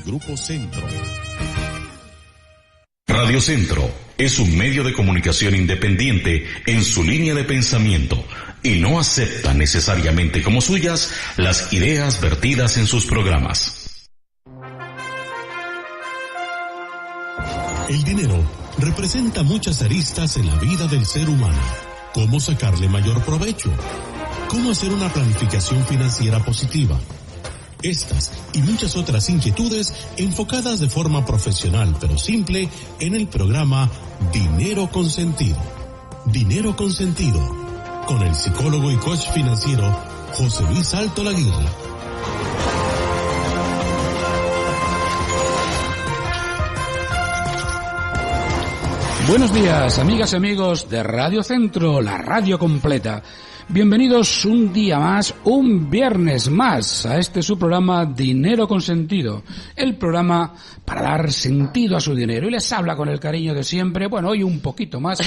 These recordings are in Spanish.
Grupo Centro. Radio Centro es un medio de comunicación independiente en su línea de pensamiento y no acepta necesariamente como suyas las ideas vertidas en sus programas. El dinero representa muchas aristas en la vida del ser humano. ¿Cómo sacarle mayor provecho? ¿Cómo hacer una planificación financiera positiva? Estas y muchas otras inquietudes enfocadas de forma profesional pero simple en el programa Dinero con Sentido. Dinero con Sentido, con el psicólogo y coach financiero José Luis Alto Laguirre. Buenos días, amigas y amigos de Radio Centro, la radio completa. Bienvenidos un día más, un viernes más, a este su programa Dinero con Sentido, el programa para dar sentido a su dinero. Y les habla con el cariño de siempre, bueno, hoy un poquito más,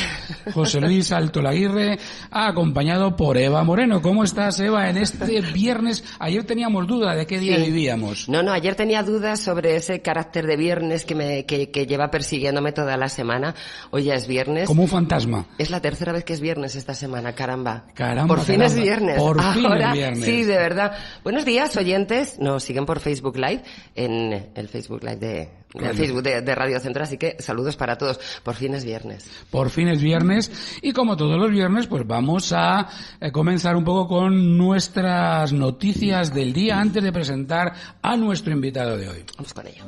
José Luis Alto Laguirre, acompañado por Eva Moreno. ¿Cómo estás, Eva, en este viernes? Ayer teníamos duda de qué día vivíamos. No, ayer tenía dudas sobre ese carácter de viernes que lleva persiguiéndome toda la semana. Hoy ya es viernes. Como un fantasma. Es la tercera vez que es viernes esta semana, caramba. Por fin es viernes. Por fin es viernes. Sí, de verdad. Buenos días, oyentes. Nos siguen por Facebook Live, en el Facebook Live de Radio Centro, así que saludos para todos. Por fin es viernes. Por fin es viernes y como todos los viernes, pues vamos a comenzar un poco con nuestras noticias del día antes de presentar a nuestro invitado de hoy. Vamos con ello.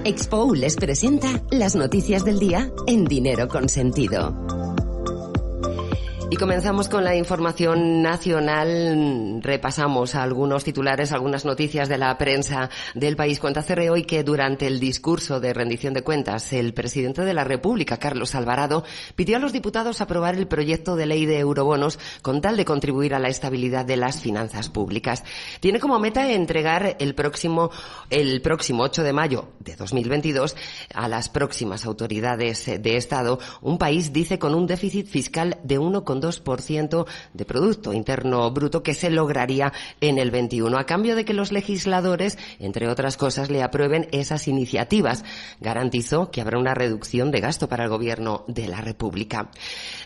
Expo les presenta las noticias del día en Dinero con Sentido. Y comenzamos con la información nacional. Repasamos algunos titulares, algunas noticias de la prensa del país. Cuenta CRE hoy que durante el discurso de rendición de cuentas, el presidente de la República, Carlos Alvarado, pidió a los diputados aprobar el proyecto de ley de eurobonos con tal de contribuir a la estabilidad de las finanzas públicas. Tiene como meta entregar el próximo 8 de mayo de 2022 a las próximas autoridades de Estado un país, dice, con un déficit fiscal de 1,2% de Producto Interno Bruto que se lograría en el 21, a cambio de que los legisladores, entre otras cosas, le aprueben esas iniciativas. Garantizó que habrá una reducción de gasto para el Gobierno de la República.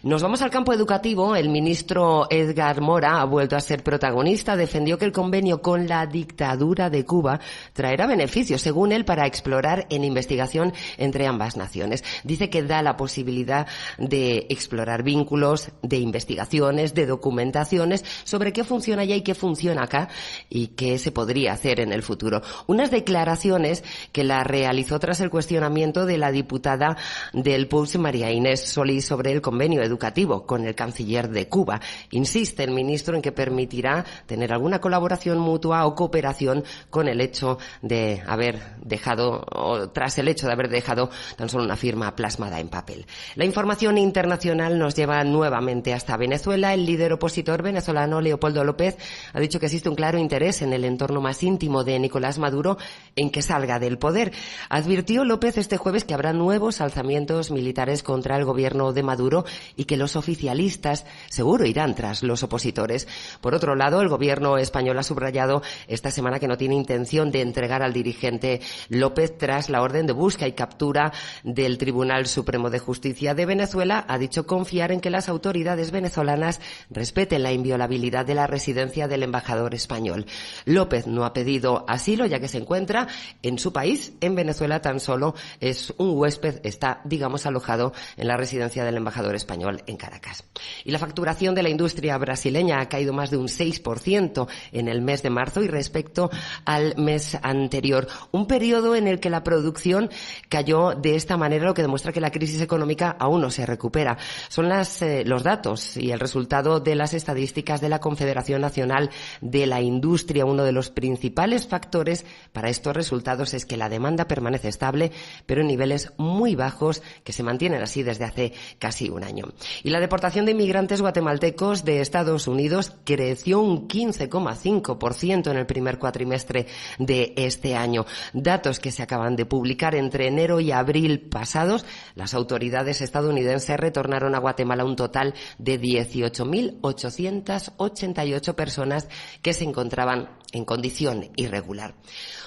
Nos vamos al campo educativo. El ministro Edgar Mora ha vuelto a ser protagonista. Defendió que el convenio con la dictadura de Cuba traerá beneficios, según él, para explorar en investigación entre ambas naciones. Dice que da la posibilidad de explorar vínculos, de investigaciones, de documentaciones sobre qué funciona allá y qué funciona acá y qué se podría hacer en el futuro. Unas declaraciones que la realizó tras el cuestionamiento de la diputada del PUS, María Inés Solís, sobre el convenio educativo con el canciller de Cuba. Insiste el ministro en que permitirá tener alguna colaboración mutua o cooperación con el hecho de haber dejado, o tras el hecho de haber dejado tan solo una firma plasmada en papel. La información internacional nos lleva nuevamente hasta Venezuela. El líder opositor venezolano Leopoldo López ha dicho que existe un claro interés en el entorno más íntimo de Nicolás Maduro en que salga del poder. Advirtió López este jueves que habrá nuevos alzamientos militares contra el gobierno de Maduro y que los oficialistas seguro irán tras los opositores. Por otro lado, el gobierno español ha subrayado esta semana que no tiene intención de entregar al dirigente López tras la orden de busca y captura del Tribunal Supremo de Justicia de Venezuela. Ha dicho confiar en que las autoridades venezolanas respeten la inviolabilidad de la residencia del embajador español. López no ha pedido asilo ya que se encuentra en su país. En Venezuela tan solo es un huésped, está, digamos, alojado en la residencia del embajador español en Caracas. Y la facturación de la industria brasileña ha caído más de un 6% en el mes de marzo y respecto al mes anterior. Un periodo en el que la producción cayó de esta manera, lo que demuestra que la crisis económica aún no se recupera. Son los datos y el resultado de las estadísticas de la Confederación Nacional de la Industria. Uno de los principales factores para estos resultados es que la demanda permanece estable, pero en niveles muy bajos que se mantienen así desde hace casi un año. Y la deportación de inmigrantes guatemaltecos de Estados Unidos creció un 15,5% en el primer cuatrimestre de este año. Datos que se acaban de publicar entre enero y abril pasados. Las autoridades estadounidenses retornaron a Guatemala un total de 18.888 personas que se encontraban en condición irregular.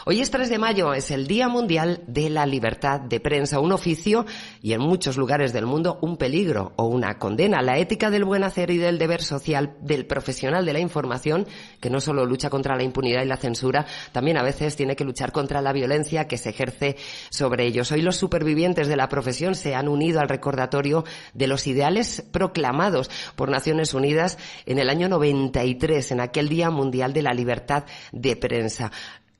Hoy es 3 de mayo, es el Día Mundial de la Libertad de Prensa, un oficio y en muchos lugares del mundo un peligro o una condena. La ética del buen hacer y del deber social del profesional de la información, que no solo lucha contra la impunidad y la censura, también a veces tiene que luchar contra la violencia que se ejerce sobre ellos. Hoy los supervivientes de la profesión se han unido al recordatorio de los ideales proclamados por Naciones Unidas en el año 93, en aquel Día Mundial de la Libertad de Prensa.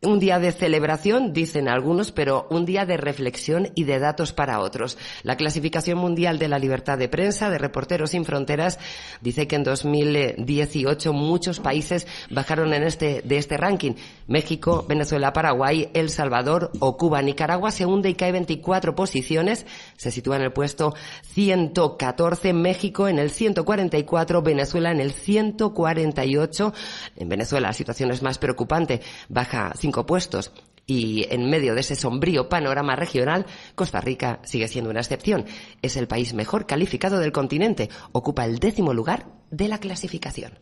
Un día de celebración, dicen algunos, pero un día de reflexión y de datos para otros. La Clasificación Mundial de la Libertad de Prensa de Reporteros Sin Fronteras dice que en 2018 muchos países bajaron de este ranking. México, Venezuela, Paraguay, El Salvador o Cuba. Nicaragua se hunde y cae 24 posiciones. Se sitúa en el puesto 114. México en el 144. Venezuela en el 148. En Venezuela la situación es más preocupante. Baja 5 puestos y en medio de ese sombrío panorama regional, Costa Rica sigue siendo una excepción. Es el país mejor calificado del continente. Ocupa el 10º lugar de la clasificación.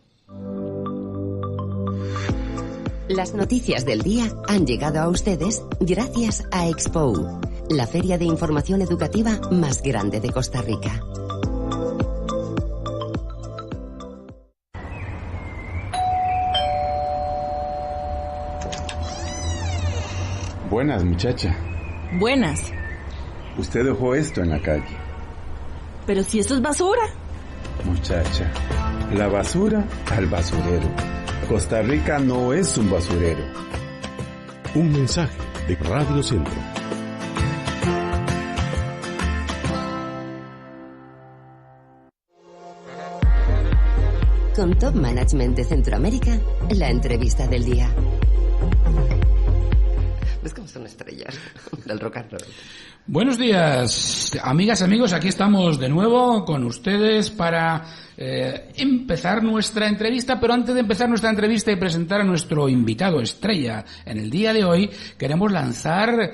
Las noticias del día han llegado a ustedes gracias a Expo, la feria de información educativa más grande de Costa Rica. Buenas, muchacha. Buenas. Usted dejó esto en la calle. Pero si esto es basura. Muchacha, la basura al basurero. Costa Rica no es un basurero. Un mensaje de Radio Centro. Con Top Management de Centroamérica, la entrevista del día. Es como son estrellas del rock and roll. Buenos días, amigas, amigos. Aquí estamos de nuevo con ustedes para empezar nuestra entrevista. Pero antes de empezar nuestra entrevista y presentar a nuestro invitado estrella en el día de hoy, queremos lanzar,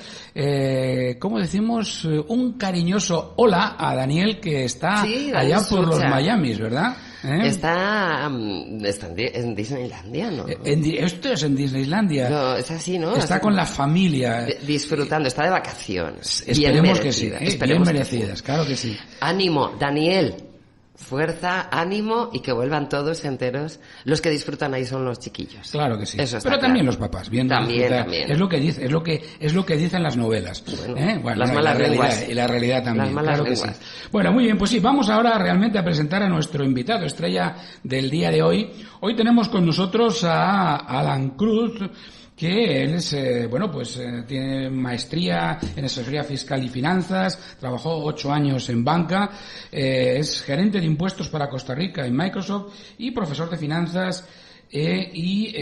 ¿cómo decimos? Un cariñoso hola a Daniel, que está allá por los Miamis, ¿verdad? Está en Disneylandia, ¿no? Esto es en Disneylandia. No, es así, ¿no? Está con la familia. Disfrutando, está de vacaciones. Esperemos que sí, bien merecidas, claro que sí. Ánimo, Daniel. Fuerza, ánimo y que vuelvan todos enteros. Los que disfrutan ahí son los chiquillos. Claro que sí. Eso está pero claro. También los papás. También. Es lo que dice, es lo que dicen las novelas. Bueno, las malas lenguas. Y la realidad también. Las malas claro lenguas. Que sí. Bueno, muy bien, pues sí, vamos ahora realmente a presentar a nuestro invitado estrella del día de hoy. Hoy tenemos con nosotros a Alan Cruz, que él es, tiene maestría en asesoría fiscal y finanzas, trabajó 8 años en banca, es gerente de impuestos para Costa Rica en Microsoft y profesor de finanzas y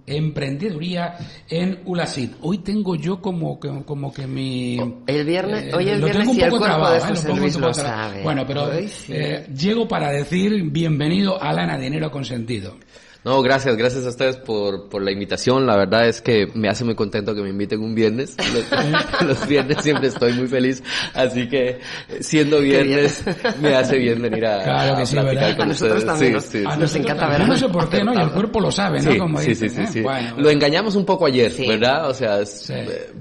emprendeduría en ULASID. Hoy tengo yo como que mi... El viernes, hoy es lo viernes tengo un y el poco cuerpo trabado, de José Luis lo sabe. Bueno, pero Hoy sí. llego para decir bienvenido, Alan, a Dinero Consentido. No, gracias a ustedes por la invitación. La verdad es que me hace muy contento que me inviten un viernes. Los viernes siempre estoy muy feliz, así que siendo viernes me hace bien venir a platicar con ustedes. A nosotros también nos encanta ver. No sé por qué, ¿no? Y el cuerpo lo sabe, ¿no? Sí, Como dicen, sí. Bueno. Lo engañamos un poco ayer, Sí. ¿verdad? O sea,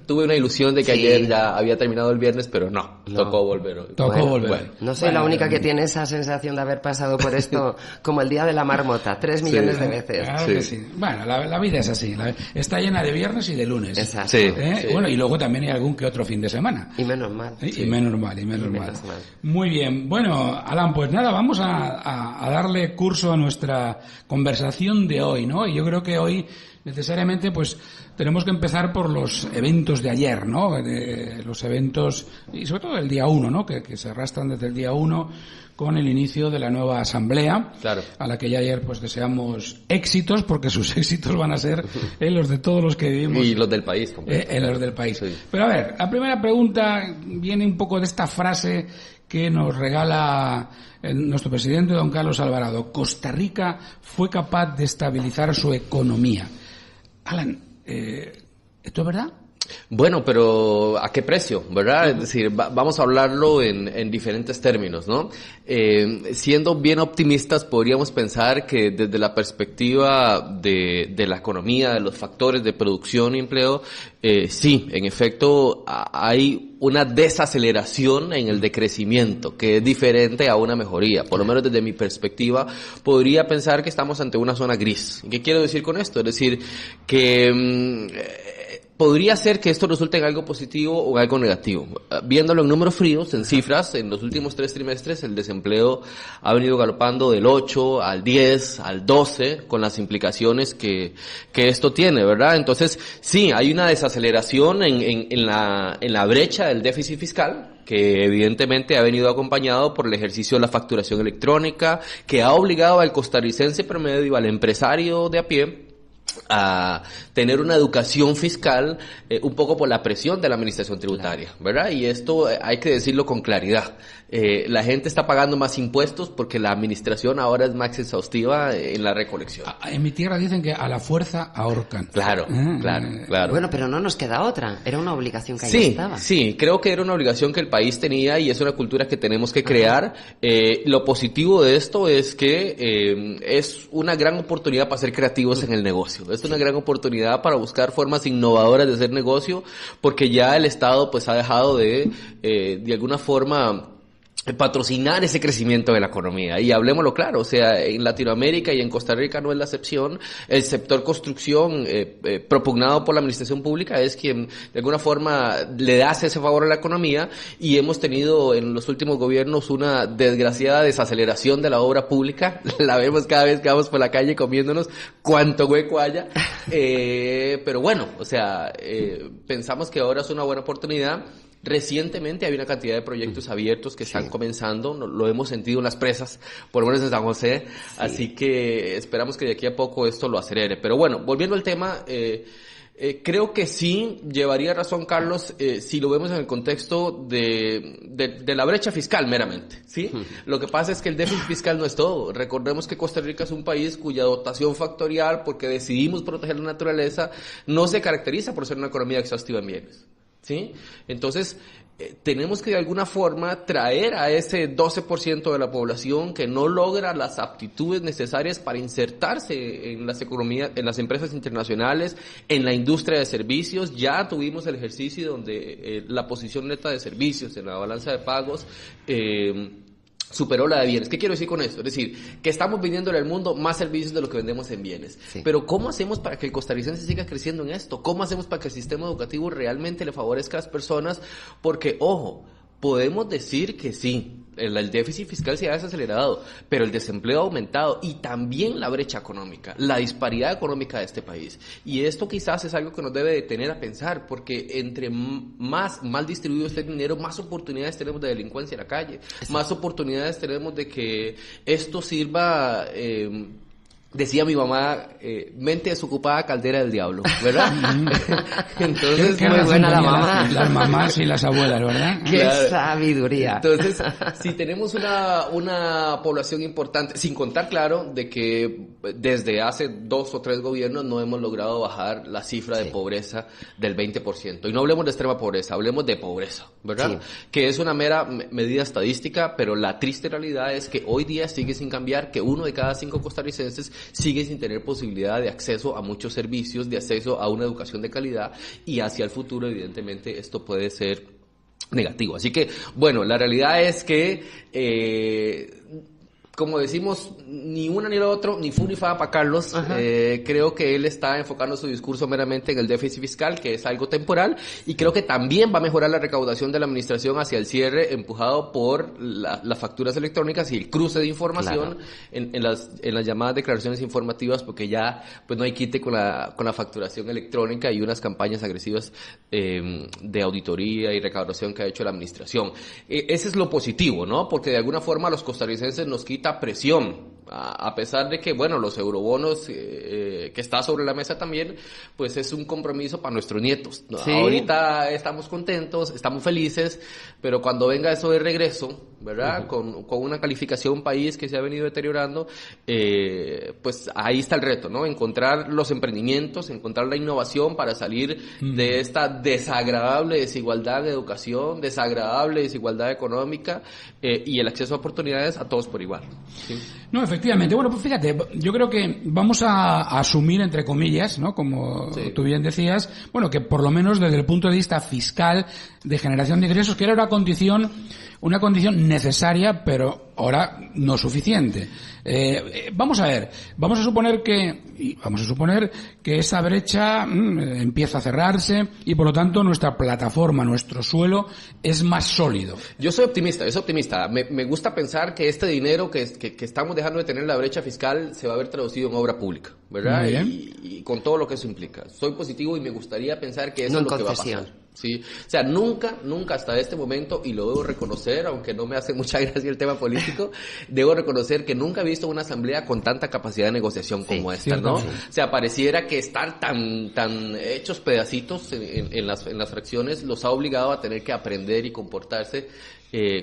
tuve una ilusión de que ayer ya había terminado el viernes, pero no. Tocó volver hoy. Tocó volver. Bueno. No soy la única que tiene esa sensación de haber pasado por esto como el día de la marmota, 3 millones de veces. Claro que sí. Bueno, la vida es así. Está llena de viernes y de lunes. Exacto. Sí. Bueno, y luego también hay algún que otro fin de semana. Y menos mal. Y menos mal. Muy bien. Bueno, Alan, pues nada, vamos a darle curso a nuestra conversación de hoy, ¿no? Y yo creo que hoy necesariamente pues tenemos que empezar por los eventos de ayer, ¿no? Los eventos, y sobre todo el día 1, ¿no? Que se arrastran desde el día 1 con el inicio de la nueva asamblea, Claro. a la que ya ayer pues deseamos éxitos, porque sus éxitos van a ser los de todos los que vivimos. Y los del país. Los del país. Sí. Pero a ver, la primera pregunta viene un poco de esta frase que nos regala nuestro presidente, don Carlos Alvarado. Costa Rica fue capaz de estabilizar su economía. Alan, ¿esto es verdad? Bueno, pero ¿a qué precio, verdad? Es decir, vamos a hablarlo en diferentes términos, ¿no? Siendo bien optimistas, podríamos pensar que desde la perspectiva de la economía, de los factores de producción y empleo, sí, en efecto, hay una desaceleración en el decrecimiento, que es diferente a una mejoría. Por lo menos desde mi perspectiva, podría pensar que estamos ante una zona gris. ¿Qué quiero decir con esto? Es decir, que podría ser que esto resulte en algo positivo o en algo negativo. Viéndolo en números fríos, en cifras, en los últimos 3 trimestres el desempleo ha venido galopando del 8 al 10, al 12, con las implicaciones que esto tiene, ¿verdad? Entonces, sí, hay una desaceleración en la brecha del déficit fiscal, que evidentemente ha venido acompañado por el ejercicio de la facturación electrónica, que ha obligado al costarricense promedio, al empresario de a pie, a tener una educación fiscal un poco por la presión de la administración tributaria, ¿verdad? Y esto hay que decirlo con claridad. La gente está pagando más impuestos porque la administración ahora es más exhaustiva en la recolección. En mi tierra dicen que a la fuerza ahorcan. Claro. Bueno, pero no nos queda otra. Era una obligación que ahí estaba. Sí, creo que era una obligación que el país tenía y es una cultura que tenemos que crear. Lo positivo de esto es que es una gran oportunidad para ser creativos en el negocio. Es una gran oportunidad para buscar formas innovadoras de hacer negocio, porque ya el Estado pues ha dejado de alguna forma patrocinar ese crecimiento de la economía. Y hablemoslo claro, o sea, en Latinoamérica y en Costa Rica no es la excepción. El sector construcción propugnado por la administración pública es quien de alguna forma le hace ese favor a la economía, y hemos tenido en los últimos gobiernos una desgraciada desaceleración de la obra pública. La vemos cada vez que vamos por la calle comiéndonos cuánto hueco haya. Pero bueno, o sea, pensamos que ahora es una buena oportunidad. Recientemente hay una cantidad de proyectos abiertos que están comenzando, lo hemos sentido en las presas, por lo menos en San José, así que esperamos que de aquí a poco esto lo acelere. Pero bueno, volviendo al tema, creo que sí, llevaría razón Carlos, si lo vemos en el contexto de la brecha fiscal meramente, ¿sí? Lo que pasa es que el déficit fiscal no es todo. Recordemos que Costa Rica es un país cuya dotación factorial, porque decidimos proteger la naturaleza, no se caracteriza por ser una economía exhaustiva en bienes, ¿sí? Entonces, tenemos que de alguna forma traer a ese 12% de la población que no logra las aptitudes necesarias para insertarse en las economías, en las empresas internacionales, en la industria de servicios. Ya tuvimos el ejercicio donde la posición neta de servicios en la balanza de pagos superó la de bienes. ¿Qué quiero decir con esto? Es decir, que estamos vendiendo en el mundo más servicios de lo que vendemos en bienes. Sí. Pero ¿cómo hacemos para que el costarricense siga creciendo en esto? ¿Cómo hacemos para que el sistema educativo realmente le favorezca a las personas? Porque, ojo, podemos decir que sí, el déficit fiscal se ha desacelerado, pero el desempleo ha aumentado y también la brecha económica, la disparidad económica de este país. Y esto quizás es algo que nos debe detener a pensar, porque entre más mal distribuido esté el dinero, más oportunidades tenemos de delincuencia en la calle, más oportunidades tenemos de que esto sirva... decía mi mamá, mente desocupada, caldera del diablo, ¿verdad? Entonces, muy buena la mamá. Las mamás y las abuelas, ¿verdad? ¡Qué sabiduría! Entonces, si tenemos una población importante, sin contar, claro, de que desde hace 2 o 3 gobiernos no hemos logrado bajar la cifra de pobreza del 20%. Y no hablemos de extrema pobreza, hablemos de pobreza, ¿verdad? Sí. Que es una mera medida estadística, pero la triste realidad es que hoy día sigue sin cambiar, que 1 de cada 5 costarricenses sigue sin tener posibilidad de acceso a muchos servicios, de acceso a una educación de calidad, y hacia el futuro evidentemente esto puede ser negativo. Así que, bueno, la realidad es que como decimos, ni una ni la otra, ni fu ni fa para Carlos. Creo que él está enfocando su discurso meramente en el déficit fiscal, que es algo temporal, y creo que también va a mejorar la recaudación de la administración hacia el cierre, empujado por las facturas electrónicas y el cruce de información en las llamadas declaraciones informativas, porque ya pues no hay quite con la facturación electrónica y unas campañas agresivas de auditoría y recaudación que ha hecho la administración. Ese es lo positivo, ¿no? Porque de alguna forma los costarricenses nos quitan presión, a pesar de que, bueno, los eurobonos que está sobre la mesa también, pues es un compromiso para nuestros nietos, ¿no? ¿Sí? Ahorita estamos contentos, estamos felices, pero cuando venga eso de regreso, ¿verdad? Con una calificación país que se ha venido deteriorando, pues ahí está el reto, ¿no? Encontrar los emprendimientos, encontrar la innovación para salir de esta desagradable desigualdad de educación, desagradable desigualdad económica, y el acceso a oportunidades a todos por igual. ¿Sí? No, efectivamente. Bueno, pues fíjate, yo creo que vamos a asumir, entre comillas, ¿no? Como tú bien decías, bueno, que por lo menos desde el punto de vista fiscal, de generación de ingresos, que era una condición necesaria, pero ahora no suficiente. Vamos a suponer que esa brecha empieza a cerrarse y por lo tanto nuestra plataforma, nuestro suelo es más sólido. Yo soy optimista. Me gusta pensar que este dinero que estamos dejando de tener la brecha fiscal se va a ver traducido en obra pública, ¿verdad? Y con todo lo que eso implica. Soy positivo y me gustaría pensar que eso es lo que va a pasar. Sí, o sea, nunca hasta este momento, y lo debo reconocer, aunque no me hace mucha gracia el tema político, debo reconocer que nunca he visto una asamblea con tanta capacidad de negociación como esta, ¿no? Sí. O sea, pareciera que estar tan hechos pedacitos en las fracciones los ha obligado a tener que aprender y comportarse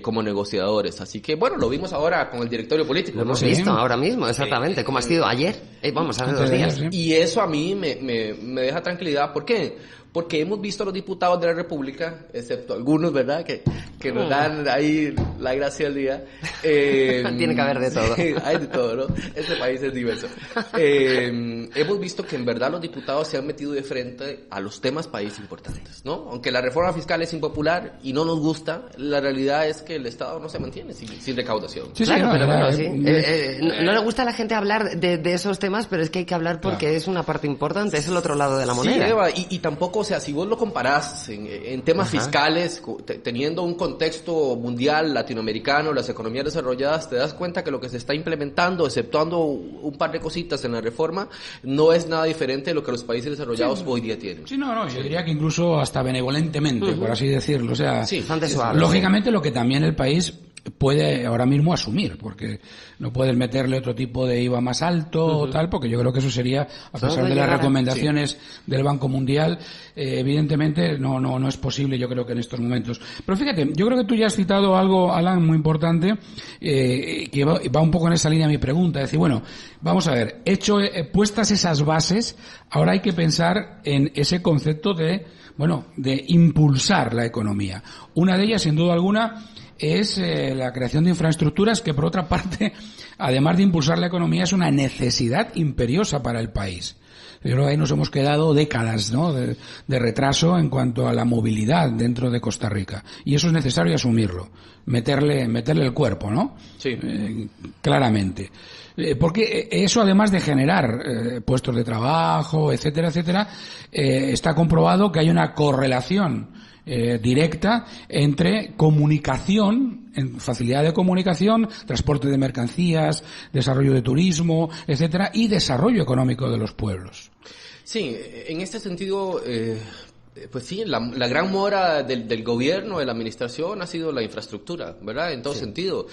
como negociadores. Así que, bueno, lo vimos ahora con el directorio político. Lo hemos visto ahora mismo, exactamente, como ha sido ayer. Vamos, hace 2 días. Y eso a mí me deja tranquilidad. ¿Por qué? Porque hemos visto a los diputados de la República, excepto algunos, ¿verdad?, que nos dan ahí la gracia del día. Tiene que haber de todo. Hay de todo, ¿no? Este país es diverso. Hemos visto que en verdad los diputados se han metido de frente a los temas país importantes, ¿no? Aunque la reforma fiscal es impopular y no nos gusta, la realidad es que el Estado no se mantiene sin recaudación. Sí, claro, pero bueno, sí. No le gusta a la gente hablar de esos temas, pero es que hay que hablar porque es una parte importante, es el otro lado de la moneda. Sí, Eva, y tampoco, o sea, si vos lo comparás en temas fiscales, teniendo un contexto mundial, latinoamericano, las economías desarrolladas, te das cuenta que lo que se está implementando, exceptuando un par de cositas en la reforma, no es nada diferente de lo que los países desarrollados hoy día tienen. Sí, yo diría que incluso hasta benevolentemente, por así decirlo. O sea, bastante suave. Lógicamente lo que también el país puede ahora mismo asumir, porque no puedes meterle otro tipo de IVA más alto o tal, porque yo creo que eso sería, a pesar de las recomendaciones del Banco Mundial, evidentemente no es posible, yo creo que en estos momentos. Pero fíjate, yo creo que tú ya has citado algo, Alan, muy importante, que va un poco en esa línea mi pregunta, es decir, bueno, vamos a ver, puestas esas bases, ahora hay que pensar en ese concepto de impulsar la economía. Una de ellas, sin duda alguna, es la creación de infraestructuras que, por otra parte, además de impulsar la economía, es una necesidad imperiosa para el país. Yo creo que ahí nos hemos quedado décadas, ¿no?, de retraso en cuanto a la movilidad dentro de Costa Rica. Y eso es necesario asumirlo, meterle el cuerpo, ¿no? Sí. Claramente. Porque eso, además de generar puestos de trabajo, etcétera, está comprobado que hay una correlación directa entre comunicación, facilidad de comunicación, transporte de mercancías, desarrollo de turismo, etcétera, y desarrollo económico de los pueblos. Sí, en este sentido, pues sí, la gran mora del gobierno, de la administración, ha sido la infraestructura, ¿verdad? En todo sentido.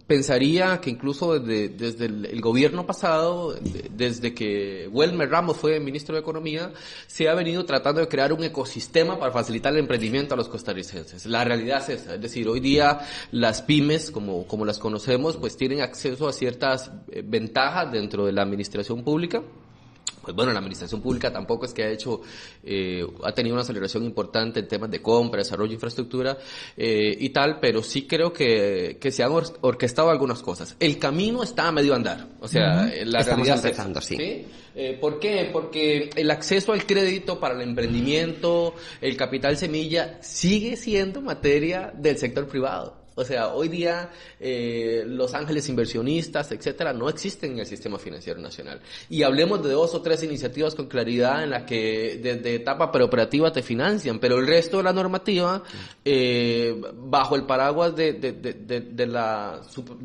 Pensaría que incluso desde el gobierno pasado, desde que Welmer Ramos fue ministro de Economía, se ha venido tratando de crear un ecosistema para facilitar el emprendimiento a los costarricenses. La realidad es esa, es decir, hoy día las pymes, como las conocemos, pues tienen acceso a ciertas ventajas dentro de la administración pública. Pues bueno, la administración pública tampoco es que ha tenido una aceleración importante en temas de compra, desarrollo de infraestructura y tal, pero sí creo que se han orquestado algunas cosas. El camino está a medio andar, o sea, la estamos realidad empezando, es esa, ¿sí? ¿Por qué? Porque el acceso al crédito para el emprendimiento, el capital semilla, sigue siendo materia del sector privado. O sea, hoy día los ángeles inversionistas, etcétera, no existen en el sistema financiero nacional. Y hablemos de 2 o 3 iniciativas con claridad en las que desde etapa preoperativa te financian, pero el resto de la normativa, bajo el paraguas de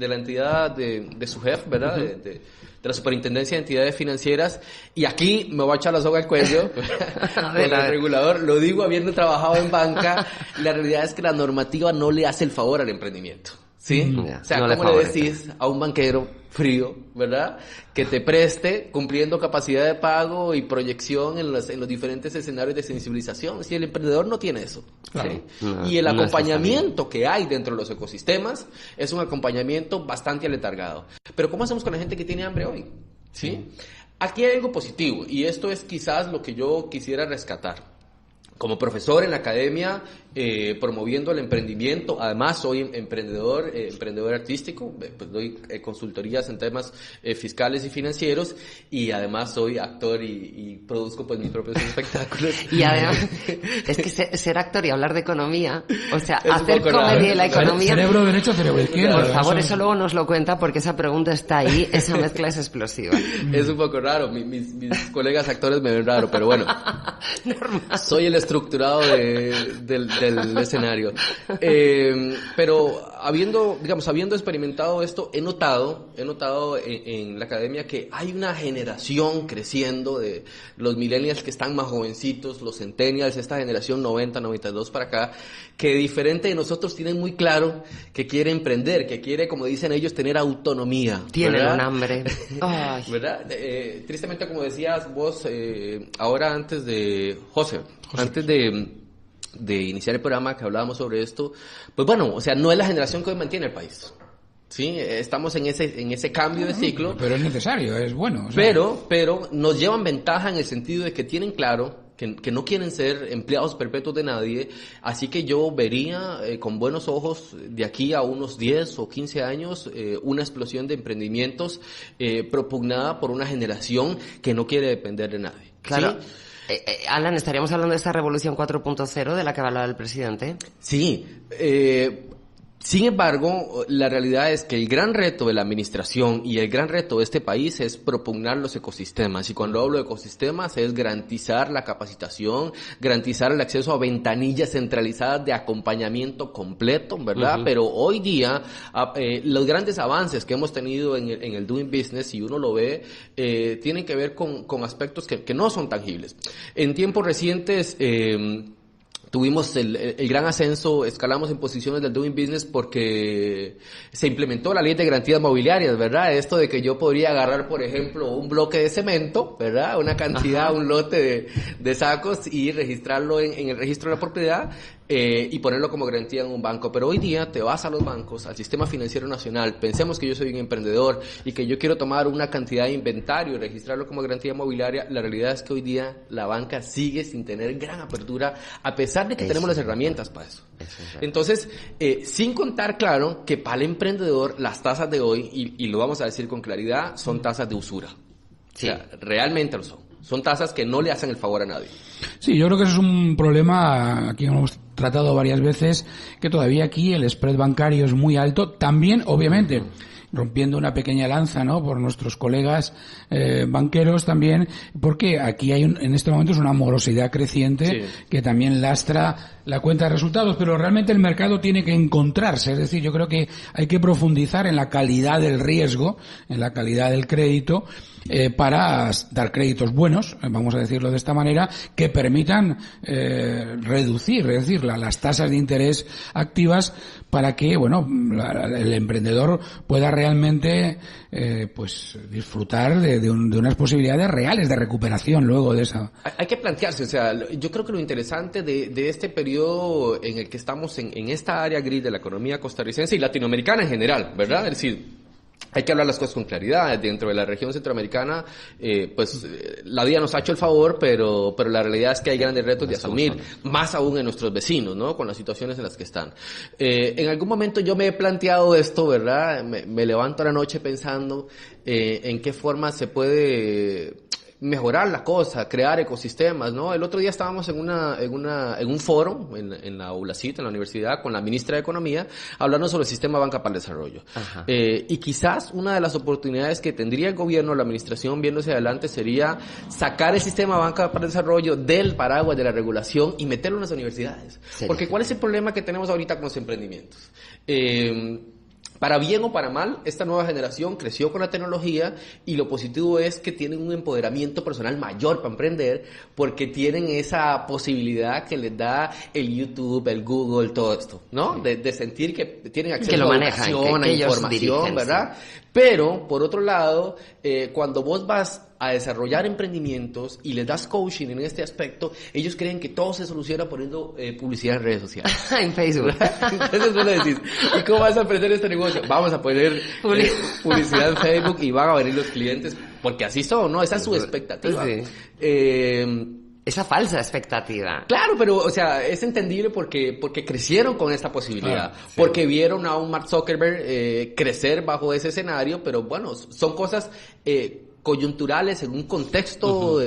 la entidad de SUGEF, ¿verdad? De la Superintendencia de Entidades Financieras, y aquí me voy a echar la soga al cuello con el regulador, lo digo habiendo trabajado en banca, la realidad es que la normativa no le hace el favor al emprendimiento. O ¿Sí? O sea, no ¿cómo le decís a un banquero frío, verdad, que te preste cumpliendo capacidad de pago y proyección en los diferentes escenarios de sensibilización? Si el emprendedor no tiene eso. Claro. ¿Sí? Y el acompañamiento que hay dentro de los ecosistemas es un acompañamiento bastante aletargado. Pero ¿cómo hacemos con la gente que tiene hambre hoy? ¿Sí? Aquí hay algo positivo, y esto es quizás lo que yo quisiera rescatar. Como profesor en la academia, promoviendo el emprendimiento, además soy emprendedor artístico, pues doy consultorías en temas fiscales y financieros, y además soy actor y produzco pues mis propios espectáculos. Y además, es que ser actor y hablar de economía, o sea, hacer comedia y la economía... Cerebro derecho, cerebro izquierdo. Por favor, eso luego nos lo cuenta, porque esa pregunta está ahí, esa mezcla es explosiva. Es un poco raro, mis colegas actores me ven raro, pero bueno. Normal. Soy el estructurado del escenario. Pero habiendo experimentado esto, he notado en la academia que hay una generación creciendo de los millennials que están más jovencitos, los centennials, esta generación 90, 92 para acá, que diferente de nosotros tienen muy claro que quiere emprender, que quiere, como dicen ellos, tener autonomía. Tienen un hambre. Ay. ¿Verdad? Tristemente, como decías vos, ahora antes de... José, antes de iniciar el programa que hablábamos sobre esto, pues bueno, o sea, no es la generación que hoy mantiene el país. Sí, estamos en ese cambio de ciclo. Pero es necesario, es bueno. O sea. Pero nos llevan ventaja en el sentido de que tienen claro que no quieren ser empleados perpetuos de nadie, así que yo vería con buenos ojos de aquí a unos 10 o 15 años una explosión de emprendimientos propugnada por una generación que no quiere depender de nadie. Claro. ¿Sí? Alan, ¿estaríamos hablando de esta revolución 4.0 de la que hablaba el presidente? Sí. Sin embargo, la realidad es que el gran reto de la administración y el gran reto de este país es propugnar los ecosistemas. Y cuando hablo de ecosistemas es garantizar la capacitación, garantizar el acceso a ventanillas centralizadas de acompañamiento completo, ¿verdad? Uh-huh. Pero hoy día, los grandes avances que hemos tenido en el Doing Business, si uno lo ve, tienen que ver con aspectos que no son tangibles. En tiempos recientes... tuvimos el gran ascenso, escalamos en posiciones del Doing Business porque se implementó la ley de garantías mobiliarias, ¿verdad? Esto de que yo podría agarrar, por ejemplo, un bloque de cemento, ¿verdad? Una cantidad, un lote de sacos y registrarlo en el registro de la propiedad y ponerlo como garantía en un banco. Pero hoy día te vas a los bancos, al sistema financiero nacional, pensemos que yo soy un emprendedor y que yo quiero tomar una cantidad de inventario y registrarlo como garantía mobiliaria. La realidad es que hoy día la banca sigue sin tener gran apertura, a pesar de que tenemos las herramientas para eso. Entonces, sin contar, claro, que para el emprendedor las tasas de hoy, y lo vamos a decir con claridad, son tasas de usura. Sí. O sea, realmente lo son. Son tasas que no le hacen el favor a nadie. Sí, yo creo que eso es un problema, aquí hemos tratado varias veces, que todavía aquí el spread bancario es muy alto. También, obviamente, rompiendo una pequeña lanza, ¿no?, por nuestros colegas banqueros también, porque aquí hay en este momento es una morosidad creciente que también lastra la cuenta de resultados, pero realmente el mercado tiene que encontrarse, es decir, yo creo que hay que profundizar en la calidad del riesgo, en la calidad del crédito, para dar créditos buenos, vamos a decirlo de esta manera, que permitan reducir, es decir, las tasas de interés activas para que, bueno, el emprendedor pueda realmente pues disfrutar de unas posibilidades reales de recuperación luego de esa. Hay que plantearse, o sea, yo creo que lo interesante de este periodo en el que estamos en esta área gris de la economía costarricense y latinoamericana en general, ¿verdad? Es decir, hay que hablar las cosas con claridad. Dentro de la región centroamericana, la vida nos ha hecho el favor, pero la realidad es que hay grandes retos de asumir, más aún en nuestros vecinos, ¿no?, con las situaciones en las que están. En algún momento yo me he planteado esto, ¿verdad? Me levanto a la noche pensando en qué forma se puede mejorar la cosa, crear ecosistemas, ¿no? El otro día estábamos en un foro en la ULACIT, en la universidad, con la ministra de Economía, hablando sobre el sistema Banca para el Desarrollo. Y quizás una de las oportunidades que tendría el gobierno, la administración, viéndose adelante, sería sacar el sistema Banca para el Desarrollo del paraguas de la regulación y meterlo en las universidades. Porque ¿cuál es el problema que tenemos ahorita con los emprendimientos? Para bien o para mal, esta nueva generación creció con la tecnología y lo positivo es que tienen un empoderamiento personal mayor para emprender porque tienen esa posibilidad que les da el YouTube, el Google, todo esto, ¿no? De sentir que tienen acceso a educación, a información, ¿verdad? Sí. Pero, por otro lado, cuando vos vas a desarrollar emprendimientos y les das coaching en este aspecto, ellos creen que todo se soluciona poniendo publicidad en redes sociales. En Facebook. Entonces vos le decís, ¿y cómo vas a emprender este negocio? Vamos a poner publicidad en Facebook y van a venir los clientes, porque así son, ¿no? Esa es su expectativa. Sí. Esa falsa expectativa. Claro, pero, o sea, es entendible porque crecieron con esta posibilidad. Sí. Porque vieron a un Mark Zuckerberg crecer bajo ese escenario, pero bueno, son cosas coyunturales en un contexto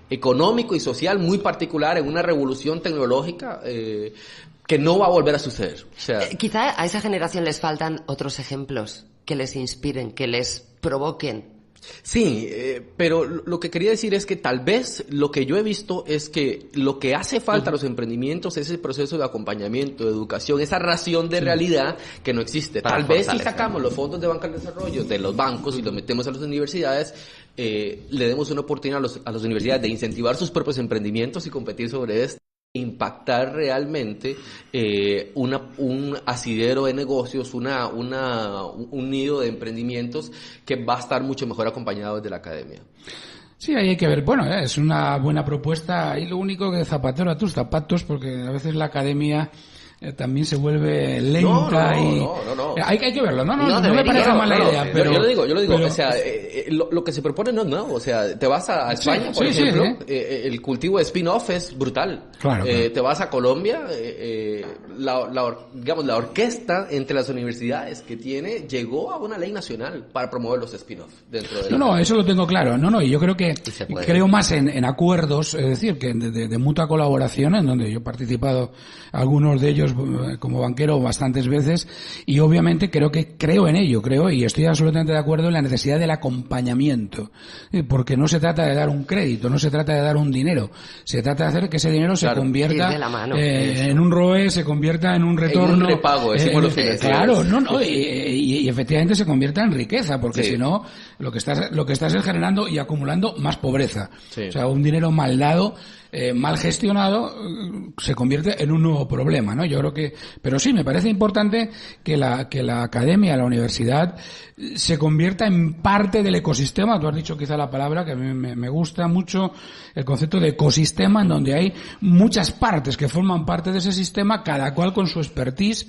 económico y social muy particular, en una revolución tecnológica que no va a volver a suceder. O sea, quizá a esa generación les faltan otros ejemplos que les inspiren, que les provoquen. Sí, pero lo que quería decir es que tal vez lo que yo he visto es que lo que hace falta a los emprendimientos es el proceso de acompañamiento, de educación, esa ración de realidad que no existe. Tal vez si sacamos los fondos de banca de desarrollo de los bancos y los metemos a las universidades, le demos una oportunidad a las universidades de incentivar sus propios emprendimientos y competir sobre esto. Impactar realmente un asidero de negocios, un nido de emprendimientos que va a estar mucho mejor acompañado desde la academia. Sí, ahí hay que ver. Bueno, es una buena propuesta y lo único que zapatero a tus zapatos, porque a veces la academia también se vuelve lenta no. Hay que verlo. No me parece mala idea, pero yo lo digo, o sea, lo que se propone no es nuevo, o sea, te vas a España, por ejemplo, el cultivo de spin-off es brutal. Claro. Te vas a Colombia, digamos, la orquesta entre las universidades que tiene llegó a una ley nacional para promover los spin-off dentro de eso lo tengo claro. Y yo creo que creo más en acuerdos, es decir, que de mutua colaboración, en donde yo he participado algunos de ellos como banquero bastantes veces, y obviamente creo en ello, y estoy absolutamente de acuerdo en la necesidad del acompañamiento, porque no se trata de dar un crédito, no se trata de dar un dinero, se trata de hacer que ese dinero se convierta en un ROE, se convierta en un retorno, en un repago, claro, y efectivamente se convierta en riqueza, porque si no, lo que estás es generando y acumulando más pobreza. O sea, un dinero mal dado, mal gestionado, se convierte en un nuevo problema, ¿no? Yo creo que, pero sí, me parece importante que la academia, la universidad, se convierta en parte del ecosistema. Tú has dicho quizá la palabra que a mí me gusta mucho, el concepto de ecosistema, en donde hay muchas partes que forman parte de ese sistema, cada cual con su expertise,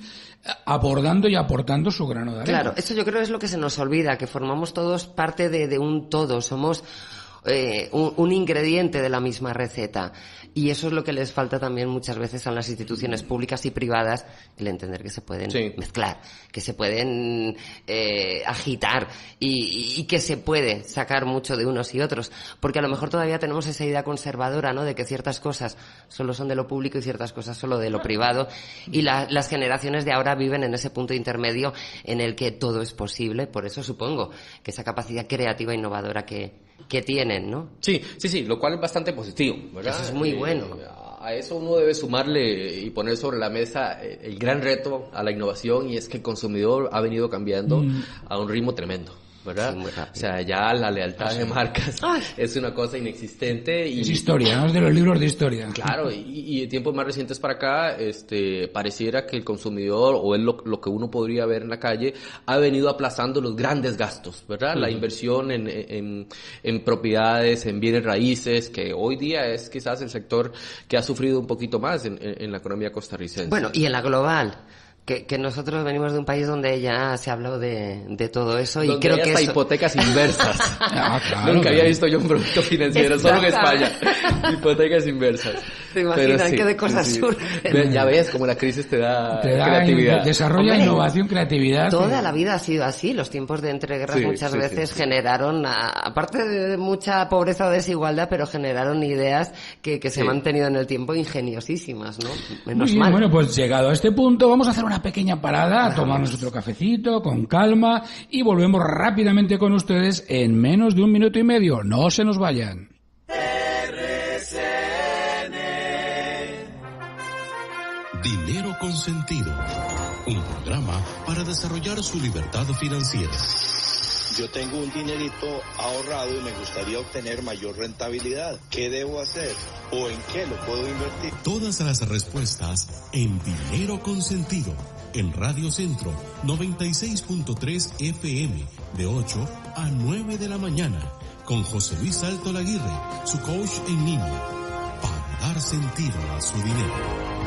abordando y aportando su grano de arena. Claro, eso yo creo es lo que se nos olvida, que formamos todos parte de un todo, somos un ingrediente de la misma receta. Y eso es lo que les falta también muchas veces a las instituciones públicas y privadas, el entender que se pueden mezclar, que se pueden agitar y que se puede sacar mucho de unos y otros. Porque a lo mejor todavía tenemos esa idea conservadora, ¿no?, de que ciertas cosas solo son de lo público y ciertas cosas solo de lo privado. Y las generaciones de ahora viven en ese punto intermedio en el que todo es posible. Por eso supongo que esa capacidad creativa e innovadora que tienen, ¿no? Sí, lo cual es bastante positivo, ¿verdad? Eso es muy bueno. A eso uno debe sumarle y poner sobre la mesa el gran reto a la innovación, y es que el consumidor ha venido cambiando a un ritmo tremendo, ¿verdad? Sí, o sea, ya la lealtad de marcas es una cosa inexistente. Es historia, ¿no? Es de los libros de historia. Claro, y de tiempos más recientes para acá, pareciera que el consumidor, o es lo que uno podría ver en la calle, ha venido aplazando los grandes gastos, ¿verdad? La inversión en propiedades, en bienes raíces, que hoy día es quizás el sector que ha sufrido un poquito más en la economía costarricense. Bueno, y en la global. Que nosotros venimos de un país donde ya se habló de todo eso, y donde creo que hasta hipotecas inversas. Nunca había visto yo un producto financiero solo en España. Hipotecas inversas. ¿Te imaginas qué de cosas surgen? Ya ves como la crisis te da creatividad. Desarrolla innovación, creatividad. Toda la vida ha sido así. Los tiempos de entreguerras muchas veces generaron, aparte de mucha pobreza o desigualdad, pero generaron ideas que se han mantenido en el tiempo, ingeniosísimas, ¿no? Menos mal. Bueno, pues llegado a este punto vamos a hacer una pequeña parada, a tomarnos otro cafecito con calma, y volvemos rápidamente con ustedes en menos de 1 minuto y medio. No se nos vayan. Dinero Consentido, un programa para desarrollar su libertad financiera. Yo tengo un dinerito ahorrado y me gustaría obtener mayor rentabilidad. ¿Qué debo hacer? ¿O en qué lo puedo invertir? Todas las respuestas en Dinero Consentido, en Radio Centro 96.3 FM, de 8 a 9 de la mañana, con José Luis Salto Laguirre, su coach en línea, para dar sentido a su dinero.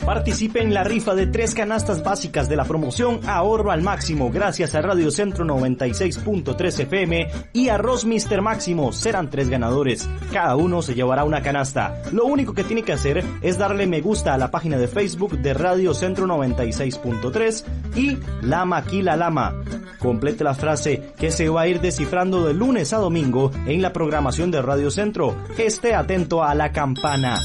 Participe en la rifa de 3 canastas básicas de la promoción Ahorro al Máximo gracias a Radio Centro 96.3 FM y Arroz Mr. Máximo. Serán 3 ganadores. Cada uno se llevará una canasta. Lo único que tiene que hacer es darle me gusta a la página de Facebook de Radio Centro 96.3 y Lama aquí la Lama. Complete la frase que se va a ir descifrando de lunes a domingo en la programación de Radio Centro. Esté atento a la campana.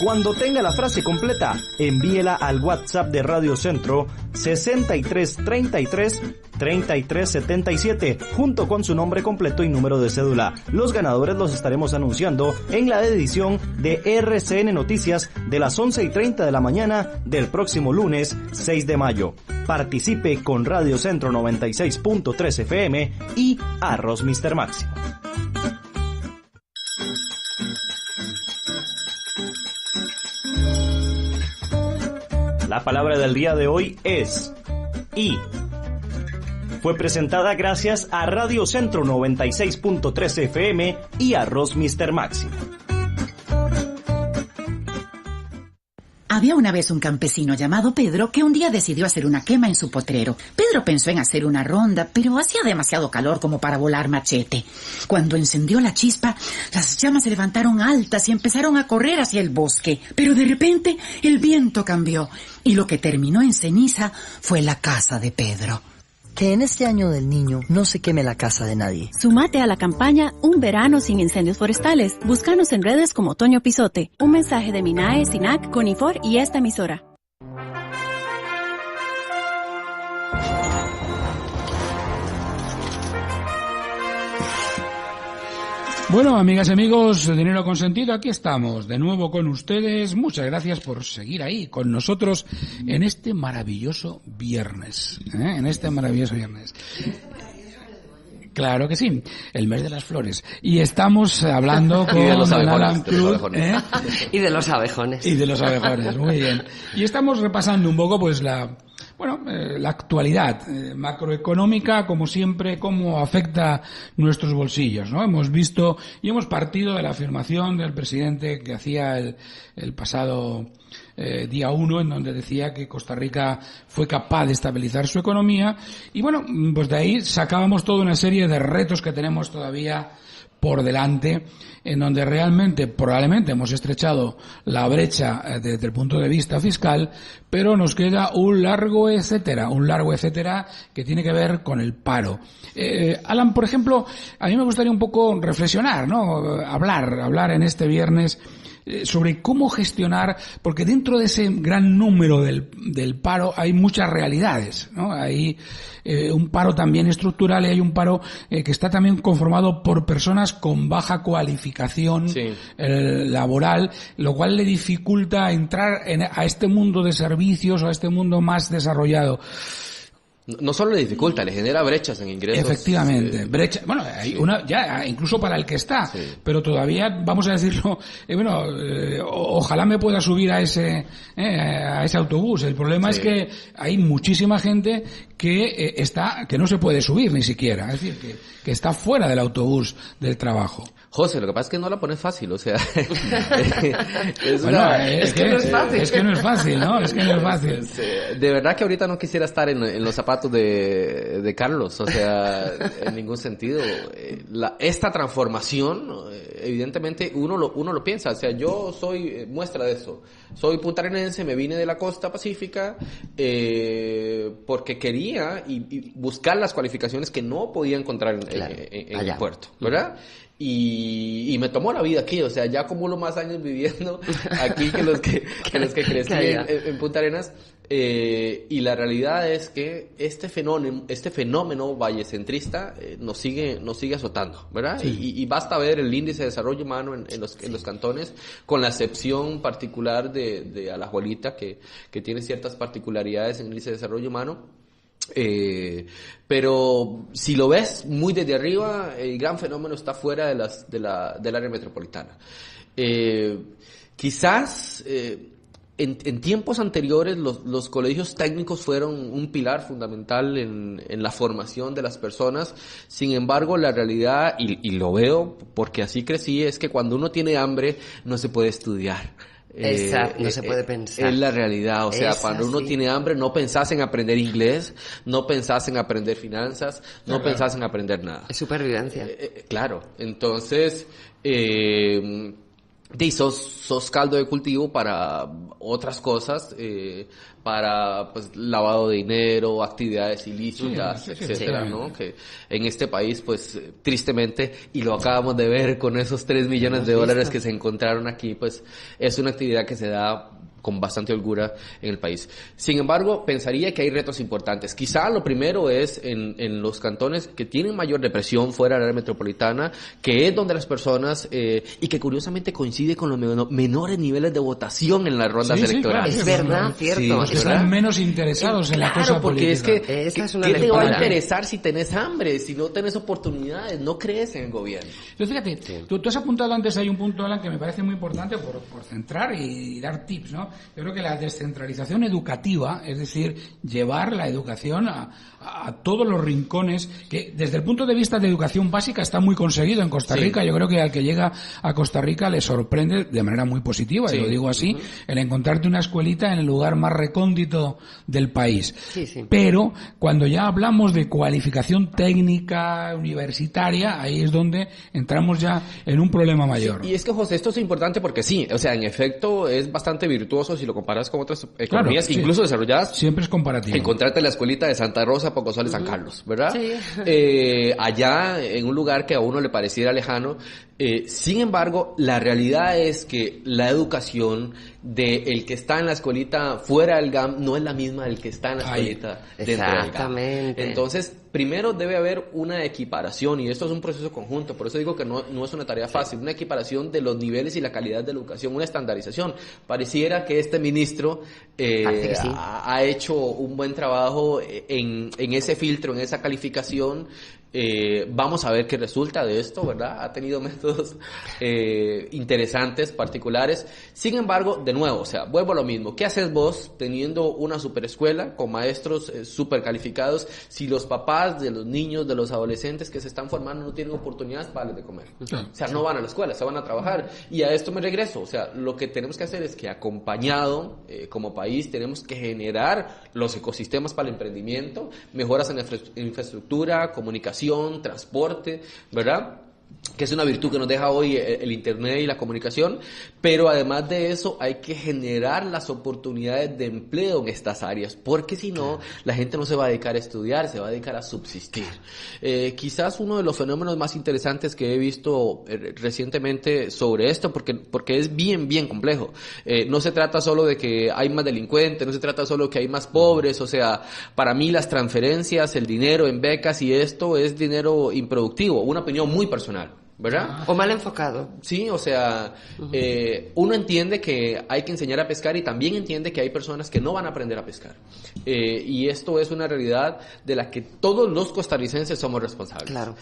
Cuando tenga la frase completa, envíela al WhatsApp de Radio Centro 6333-3377 junto con su nombre completo y número de cédula. Los ganadores los estaremos anunciando en la edición de RCN Noticias de las 11:30 de la mañana del próximo lunes 6 de mayo. Participe con Radio Centro 96.3 FM y Arroz Mr. Máximo. La palabra del día de hoy es I. Fue presentada gracias a Radio Centro 96.3 FM y Arroz Mr. Máximo. Había una vez un campesino llamado Pedro que un día decidió hacer una quema en su potrero. Pedro pensó en hacer una ronda, pero hacía demasiado calor como para volar machete. Cuando encendió la chispa, las llamas se levantaron altas y empezaron a correr hacia el bosque. Pero de repente el viento cambió y lo que terminó en ceniza fue la casa de Pedro. Que en este año del niño no se queme la casa de nadie. Sumate a la campaña Un Verano Sin Incendios Forestales. Búscanos en redes como Toño Pisote. Un mensaje de Minae, SINAC, CONIFOR y esta emisora. Bueno, amigas y amigos de Dinero Consentido, aquí estamos de nuevo con ustedes. Muchas gracias por seguir ahí con nosotros en este maravilloso viernes. Claro que sí, el mes de las flores. Y estamos hablando con Alan Cruz. Y de los abejones. Y de los abejones, muy bien. Y estamos repasando un poco pues la actualidad macroeconómica, como siempre, cómo afecta nuestros bolsillos, ¿no? Hemos visto y hemos partido de la afirmación del presidente que hacía el pasado día 1, en donde decía que Costa Rica fue capaz de estabilizar su economía, y bueno, pues de ahí sacábamos toda una serie de retos que tenemos todavía por delante, en donde realmente probablemente hemos estrechado la brecha desde el punto de vista fiscal, pero nos queda un largo etcétera que tiene que ver con el paro. Alan, por ejemplo, a mí me gustaría un poco reflexionar, ¿no? Hablar en este viernes sobre cómo gestionar, porque dentro de ese gran número del paro hay muchas realidades, ¿no? Hay un paro también estructural y hay un paro que está también conformado por personas con baja cualificación laboral, lo cual le dificulta entrar a este mundo de servicios o a este mundo más desarrollado. No solo le dificulta, le genera brechas en ingresos. Efectivamente, brecha. Bueno, hay una ya incluso para el que está, pero todavía vamos a decirlo. Ojalá me pueda subir a ese autobús. El problema es que hay muchísima gente que que no se puede subir ni siquiera, es decir, que está fuera del autobús del trabajo. José, lo que pasa es que no la pones fácil, o sea... es que no es fácil. Es que no es fácil, ¿no? Es que no es fácil. De verdad que ahorita no quisiera estar en los zapatos de Carlos, o sea, en ningún sentido. Esta transformación, evidentemente, uno lo piensa, o sea, yo soy muestra de eso. Soy puntarenense, me vine de la costa pacífica, porque quería y buscar las cualificaciones que no podía encontrar en el puerto, ¿verdad? Y me tomó la vida aquí, o sea, ya acumulo más años viviendo aquí que los que crecí en Punta Arenas. Y la realidad es que este fenómeno vallecentrista nos sigue azotando, ¿verdad? Sí. Y basta ver el índice de desarrollo humano en los cantones, con la excepción particular de Alajuelita, que tiene ciertas particularidades en el índice de desarrollo humano. Pero si lo ves muy desde arriba, el gran fenómeno está fuera del área metropolitana. Quizás en tiempos anteriores los colegios técnicos fueron un pilar fundamental en la formación de las personas. Sin embargo, la realidad, y lo veo porque así crecí, es que cuando uno tiene hambre no se puede estudiar. Exacto, no se puede pensar. Es la realidad, o sea, cuando uno tiene hambre no pensás en aprender inglés, no pensás en aprender finanzas, no pensás en aprender nada. Es supervivencia. Claro, entonces sos caldo de cultivo para otras cosas, para pues lavado de dinero, actividades ilícitas, etcétera, ¿no? Que en este país, pues tristemente, y lo acabamos de ver con esos 3 millones de dólares que se encontraron aquí, pues es una actividad que se da con bastante holgura en el país. Sin embargo, pensaría que hay retos importantes. Quizá lo primero es en los cantones que tienen mayor depresión fuera del área metropolitana, que es donde las personas, y que curiosamente coincide con los menores niveles de votación en las rondas electorales. Es verdad, cierto. Sí, están menos interesados en la cosa política. Porque es que ¿qué te va a interesar si tenés hambre? Si no tenés oportunidades, no crees en el gobierno. Entonces, fíjate, tú has apuntado antes, hay un punto, Alan, que me parece muy importante por centrar y dar tips, ¿no? Yo creo que la descentralización educativa, es decir, llevar la educación a todos los rincones, que desde el punto de vista de educación básica está muy conseguido en Costa Rica. Yo creo que al que llega a Costa Rica le sorprende de manera muy positiva, y lo digo así, el encontrarte una escuelita en el lugar más recóndito del país. Pero cuando ya hablamos de cualificación técnica universitaria, ahí es donde entramos ya en un problema mayor. Y es que, José, esto es importante porque o sea, en efecto es bastante virtuoso si lo comparas con otras economías, incluso desarrolladas. Siempre es comparativo. Encontrarte la escuelita de Santa Rosa, Pocosol y San Carlos, ¿verdad? Sí. Allá, en un lugar que a uno le pareciera lejano. Sin embargo, la realidad es que la educación del que está en la escuelita fuera del GAM no es la misma del que está en la escuelita dentro del GAM. Entonces, primero debe haber una equiparación, y esto es un proceso conjunto, por eso digo que no es una tarea fácil, una equiparación de los niveles y la calidad de la educación, una estandarización. Pareciera que este ministro ha hecho un buen trabajo en ese filtro, en esa calificación. Vamos a ver qué resulta de esto, ¿verdad? Ha tenido métodos interesantes, particulares. Sin embargo, de nuevo, o sea, vuelvo a lo mismo. ¿Qué haces vos teniendo una superescuela con maestros super calificados si los papás de los niños, de los adolescentes que se están formando no tienen oportunidades para darles de comer? O sea, no van a la escuela, se van a trabajar. Y a esto me regreso. O sea, lo que tenemos que hacer es que acompañado como país tenemos que generar los ecosistemas para el emprendimiento, mejoras en infraestructura, comunicación, transporte, ¿verdad? Que es una virtud que nos deja hoy el internet y la comunicación, pero además de eso hay que generar las oportunidades de empleo en estas áreas, porque si no, la gente no se va a dedicar a estudiar, se va a dedicar a subsistir. Quizás uno de los fenómenos más interesantes que he visto recientemente sobre esto, porque es bien complejo. No se trata solo de que hay más delincuentes, no se trata solo de que hay más pobres, o sea, para mí las transferencias, el dinero en becas y esto es dinero improductivo, una opinión muy personal, ¿verdad? O mal enfocado. Sí, o sea, uno entiende que hay que enseñar a pescar y también entiende que hay personas que no van a aprender a pescar. Y esto es una realidad de la que todos los costarricenses somos responsables. Claro.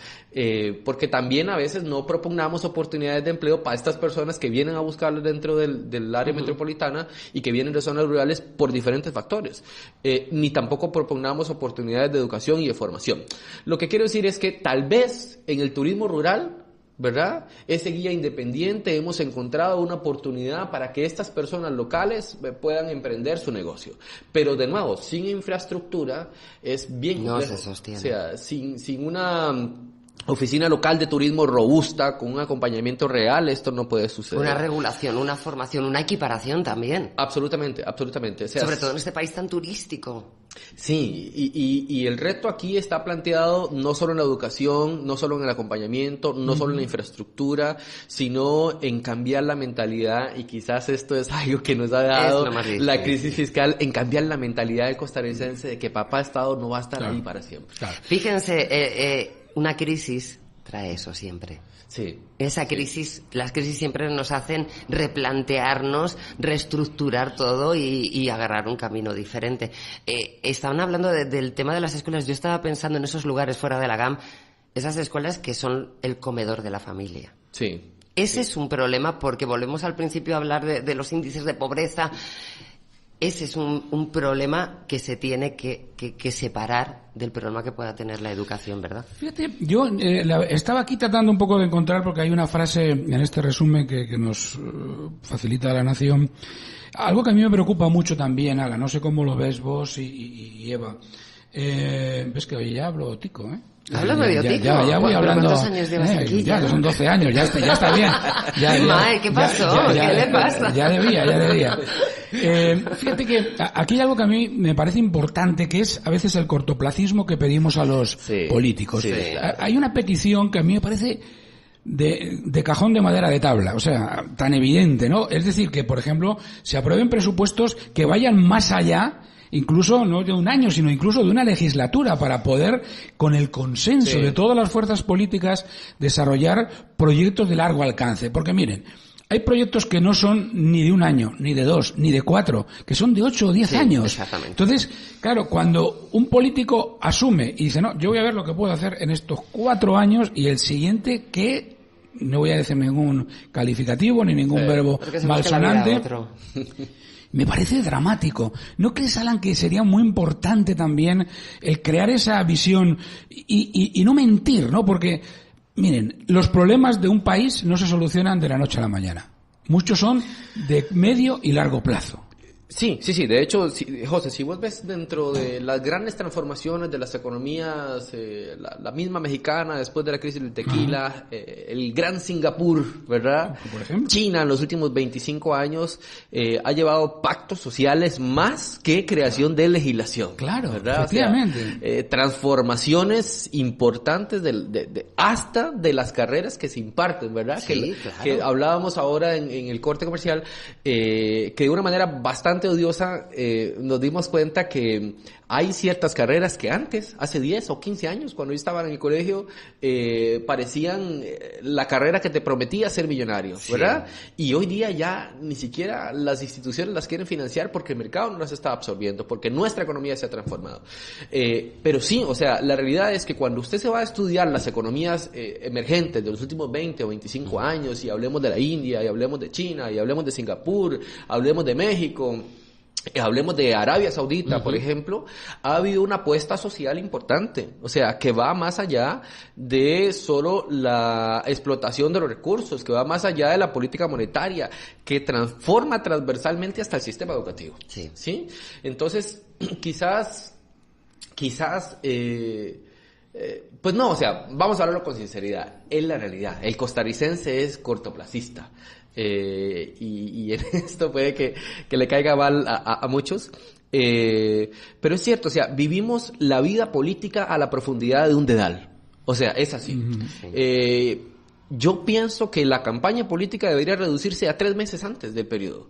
Porque también a veces no propugnamos oportunidades de empleo para estas personas que vienen a buscarlas dentro del área metropolitana y que vienen de zonas rurales por diferentes factores. Ni tampoco propugnamos oportunidades de educación y de formación. Lo que quiero decir es que tal vez en el turismo rural, ¿verdad? Ese guía independiente hemos encontrado una oportunidad para que estas personas locales puedan emprender su negocio. Pero de nuevo, sin infraestructura es bien complejo. No se sostiene. O sea, sin una oficina local de turismo robusta, con un acompañamiento real, esto no puede suceder. Una regulación, una formación, una equiparación también. Absolutamente, absolutamente. O sea, sobre todo en este país tan turístico. Sí, y el reto aquí está planteado no solo en la educación, no solo en el acompañamiento, no solo en la infraestructura, sino en cambiar la mentalidad, y quizás esto es algo que nos ha dado la crisis fiscal, en cambiar la mentalidad del costarricense de que papá Estado no va a estar ahí para siempre. Claro. Fíjense, una crisis trae eso siempre. Sí. Esa crisis, las crisis siempre nos hacen replantearnos, reestructurar todo y agarrar un camino diferente. Estaban hablando del tema de las escuelas. Yo estaba pensando en esos lugares fuera de la GAM, esas escuelas que son el comedor de la familia. Sí. Ese es un problema, porque volvemos al principio a hablar de los índices de pobreza. Ese es un problema que se tiene que separar del problema que pueda tener la educación, ¿verdad? Fíjate, yo estaba aquí tratando un poco de encontrar, porque hay una frase en este resumen que nos facilita La Nación, algo que a mí me preocupa mucho también, Ala, no sé cómo lo ves vos y Eva. Ves que hoy ya hablo tico, ¿eh? Hablas medio tico. Ya voy hablando. ¿Cuántos años llevas aquí? Ya son 12 años, ya está bien. ¿Qué pasó? ¿Qué le pasa? Ya debía. Fíjate que aquí hay algo que a mí me parece importante, que es a veces el cortoplacismo que pedimos a los políticos. Sí. Hay una petición que a mí me parece de cajón de madera de tabla, o sea, tan evidente, ¿no? Es decir, que, por ejemplo, se aprueben presupuestos que vayan más allá, incluso no de un año, sino incluso de una legislatura, para poder, con el consenso de todas las fuerzas políticas, desarrollar proyectos de largo alcance. Porque miren, hay proyectos que no son ni de un año, ni de 2, ni de 4, que son de 8 o 10 años. Exactamente. Entonces, claro, cuando un político asume y dice, no, yo voy a ver lo que puedo hacer en estos 4 años, y el siguiente, que no voy a decir ningún calificativo ni ningún verbo malsonante, me parece dramático. ¿No crees, Alan, que sería muy importante también el crear esa visión y no mentir, ¿no? Porque, miren, los problemas de un país no se solucionan de la noche a la mañana. Muchos son de medio y largo plazo. Sí. De hecho, José, si vos ves dentro de las grandes transformaciones de las economías, la misma mexicana después de la crisis del tequila, el gran Singapur, ¿verdad? Por ejemplo. China en los últimos 25 años ha llevado pactos sociales más que creación de legislación. Claro, ¿verdad? efectivamente. O sea, transformaciones importantes hasta de las carreras que se imparten, ¿verdad? Sí, claro. Que hablábamos ahora en el corte comercial, que de una manera bastante odiosa, nos dimos cuenta que hay ciertas carreras que antes, hace 10 o 15 años, cuando yo estaba en el colegio, parecían la carrera que te prometía ser millonario, ¿verdad? Y hoy día ya ni siquiera las instituciones las quieren financiar, porque el mercado no las está absorbiendo, porque nuestra economía se ha transformado. Pero sí, o sea, la realidad es que cuando usted se va a estudiar las economías emergentes de los últimos 20 o 25 años, y hablemos de la India, y hablemos de China, y hablemos de Singapur, hablemos de México, hablemos de Arabia Saudita, por ejemplo, ha habido una apuesta social importante, o sea, que va más allá de solo la explotación de los recursos, que va más allá de la política monetaria, que transforma transversalmente hasta el sistema educativo. ¿Sí? Entonces, quizás, pues no, o sea, vamos a hablarlo con sinceridad, es la realidad, el costarricense es cortoplacista. Y en esto puede que le caiga mal a muchos, pero es cierto, o sea, vivimos la vida política a la profundidad de un dedal, o sea, es así. Yo pienso que la campaña política debería reducirse a 3 meses antes del periodo.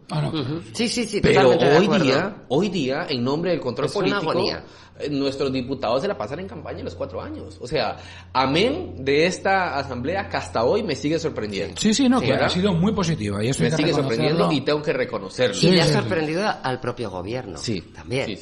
Sí, pero totalmente hoy día, en nombre del control político, una agonía. Nuestros diputados se la pasan en campaña los 4 años. O sea, amén de esta asamblea que hasta hoy me sigue sorprendiendo. Sí, que ha sido muy positiva. Y eso me sigue sorprendiendo y tengo que reconocerlo. Y le ha sorprendido al propio gobierno. También.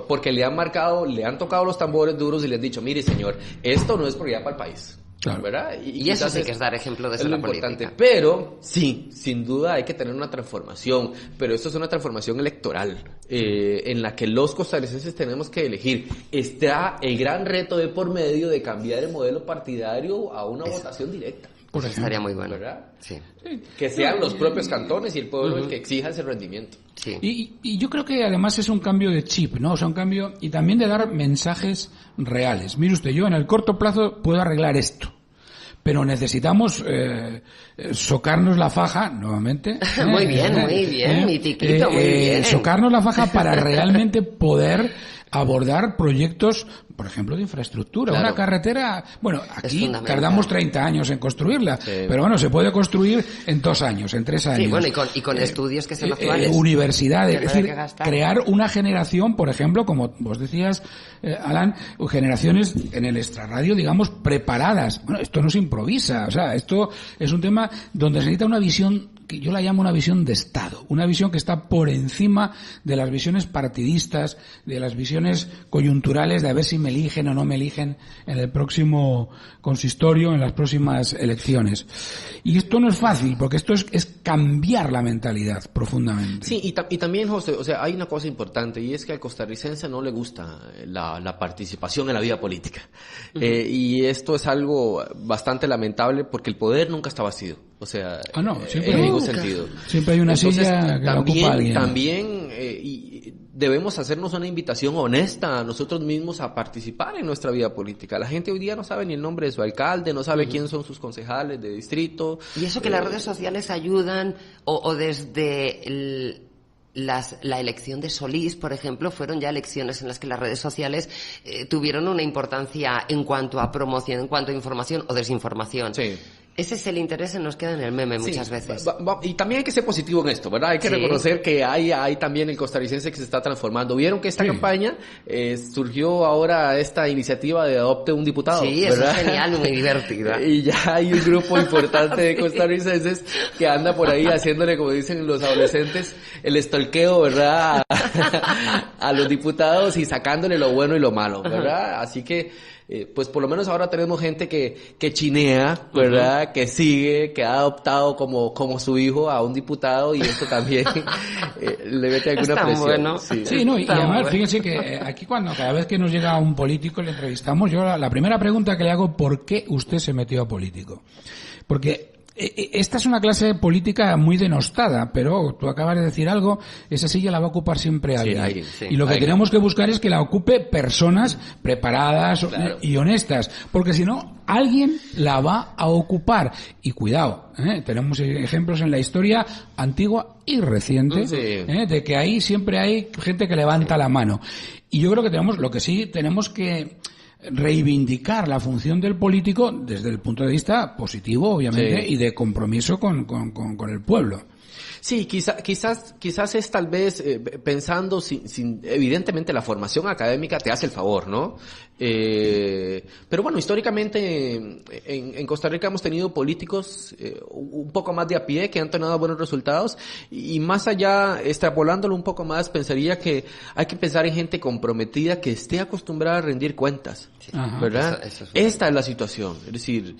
Porque le han tocado los tambores duros y le han dicho, mire señor, esto no es prioridad para el país. Claro. ¿Verdad? Y eso sí que es dar ejemplo de la política. Pero sí, sin duda hay que tener una transformación, pero esto es una transformación electoral, en la que los costarricenses tenemos que elegir. Está el gran reto de por medio de cambiar el modelo partidario a una votación directa. Pues estaría muy bueno, ¿verdad? Sí. Que sean los propios cantones y el pueblo el que exija ese rendimiento. Sí. Y yo creo que además es un cambio de chip, ¿no? O sea, un cambio, y también de dar mensajes reales. Mire usted, yo en el corto plazo puedo arreglar esto, pero necesitamos socarnos la faja, nuevamente. Muy bien, mi Tiquito, muy bien. Socarnos la faja para realmente poder abordar proyectos, por ejemplo, de infraestructura. Claro. Una carretera, bueno, aquí tardamos 30 años en construirla, pero bueno, se puede construir en 2 años, en 3 años. Sí, bueno, y con estudios que sean actuales. Universidades, es decir, crear una generación, por ejemplo, como vos decías, Alan, generaciones en el extrarradio, digamos, preparadas. Bueno, esto no se improvisa, o sea, esto es un tema donde se necesita una visión que yo la llamo una visión de Estado, una visión que está por encima de las visiones partidistas, de las visiones coyunturales de a ver si me eligen o no me eligen en el próximo consistorio, en las próximas elecciones. Y esto no es fácil, porque esto es cambiar la mentalidad profundamente. Sí, y también, José, o sea, hay una cosa importante, y es que al costarricense no le gusta la participación en la vida política. Y esto es algo bastante lamentable, porque el poder nunca está vacío. O sea, siempre en ningún sentido. Siempre hay una silla que la ocupa alguien. También y debemos hacernos una invitación honesta a nosotros mismos a participar en nuestra vida política. La gente hoy día no sabe ni el nombre de su alcalde, no sabe quién son sus concejales de distrito. Y eso que las redes sociales ayudan, o desde la elección de Solís, por ejemplo, fueron ya elecciones en las que las redes sociales tuvieron una importancia en cuanto a promoción, en cuanto a información o desinformación. Sí. Ese es el interés que nos queda en el meme muchas veces. Y también hay que ser positivo en esto, ¿verdad? Hay que reconocer que hay también el costarricense que se está transformando. Vieron que esta campaña surgió ahora esta iniciativa de adopte un diputado. Sí, ¿verdad? Eso es genial, muy divertida. Y ya hay un grupo importante de costarricenses que anda por ahí haciéndole, como dicen los adolescentes, el stalkeo, ¿verdad? A los diputados y sacándole lo bueno y lo malo, ¿verdad? Así que pues por lo menos ahora tenemos gente que chinea, ¿verdad? Que sigue, que ha adoptado como su hijo a un diputado, y esto también le mete alguna presión. Bueno. Sí, no, y además fíjense que aquí cada vez que nos llega un político le entrevistamos, yo la primera pregunta que le hago, ¿por qué usted se metió a político? Porque esta es una clase política muy denostada, pero tú acabas de decir algo, esa silla la va a ocupar siempre alguien. Y lo que tenemos que buscar es que la ocupe personas preparadas y honestas, porque si no, alguien la va a ocupar. Y cuidado, tenemos ejemplos en la historia antigua y reciente, de que ahí siempre hay gente que levanta la mano. Y yo creo que tenemos que reivindicar la función del político desde el punto de vista positivo, obviamente, y de compromiso con el pueblo. Sí, quizás es tal vez pensando sin evidentemente la formación académica te hace el favor, ¿no? Pero bueno, históricamente en Costa Rica hemos tenido políticos un poco más de a pie que han tenido buenos resultados, y más allá, extrapolándolo un poco más, pensaría que hay que pensar en gente comprometida que esté acostumbrada a rendir cuentas, ¿verdad? Esta es la situación, es decir,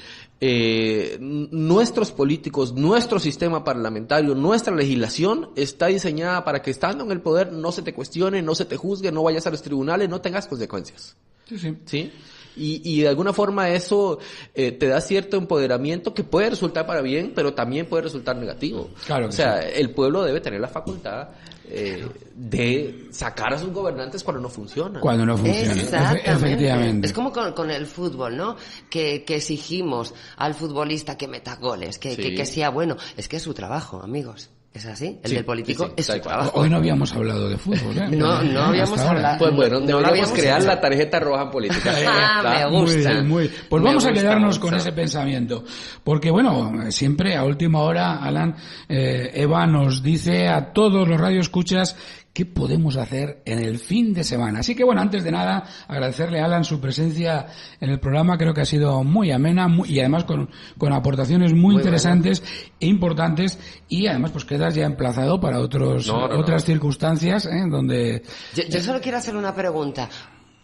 nuestros políticos, nuestro sistema parlamentario, nuestra legislación está diseñada para que estando en el poder no se te cuestione, no se te juzgue, no vayas a los tribunales, no tengas consecuencias. ¿Sí? Y de alguna forma eso te da cierto empoderamiento que puede resultar para bien, pero también puede resultar negativo. Claro que o sea, el pueblo debe tener la facultad de sacar a sus gobernantes cuando no funcionan. Cuando no funcionan. Exactamente. Efectivamente. Es como con el fútbol, ¿no? Que exigimos al futbolista que meta goles, que sea bueno. Es que es su trabajo, amigos. ¿Es así? El del político es su trabajo. Hoy no habíamos hablado de fútbol, ¿eh? No habíamos hablado. Pues bueno, deberíamos crear la tarjeta roja política. Me gusta. Pues vamos a quedarnos con ese pensamiento. Porque bueno, siempre a última hora, Alan, Eva nos dice a todos los radioescuchas qué podemos hacer en el fin de semana. Así que bueno, antes de nada, agradecerle a Alan su presencia en el programa. Creo que ha sido muy amena y además con aportaciones muy interesantes e importantes, y además pues quedas ya emplazado para otras circunstancias, donde... Yo solo quiero hacer una pregunta.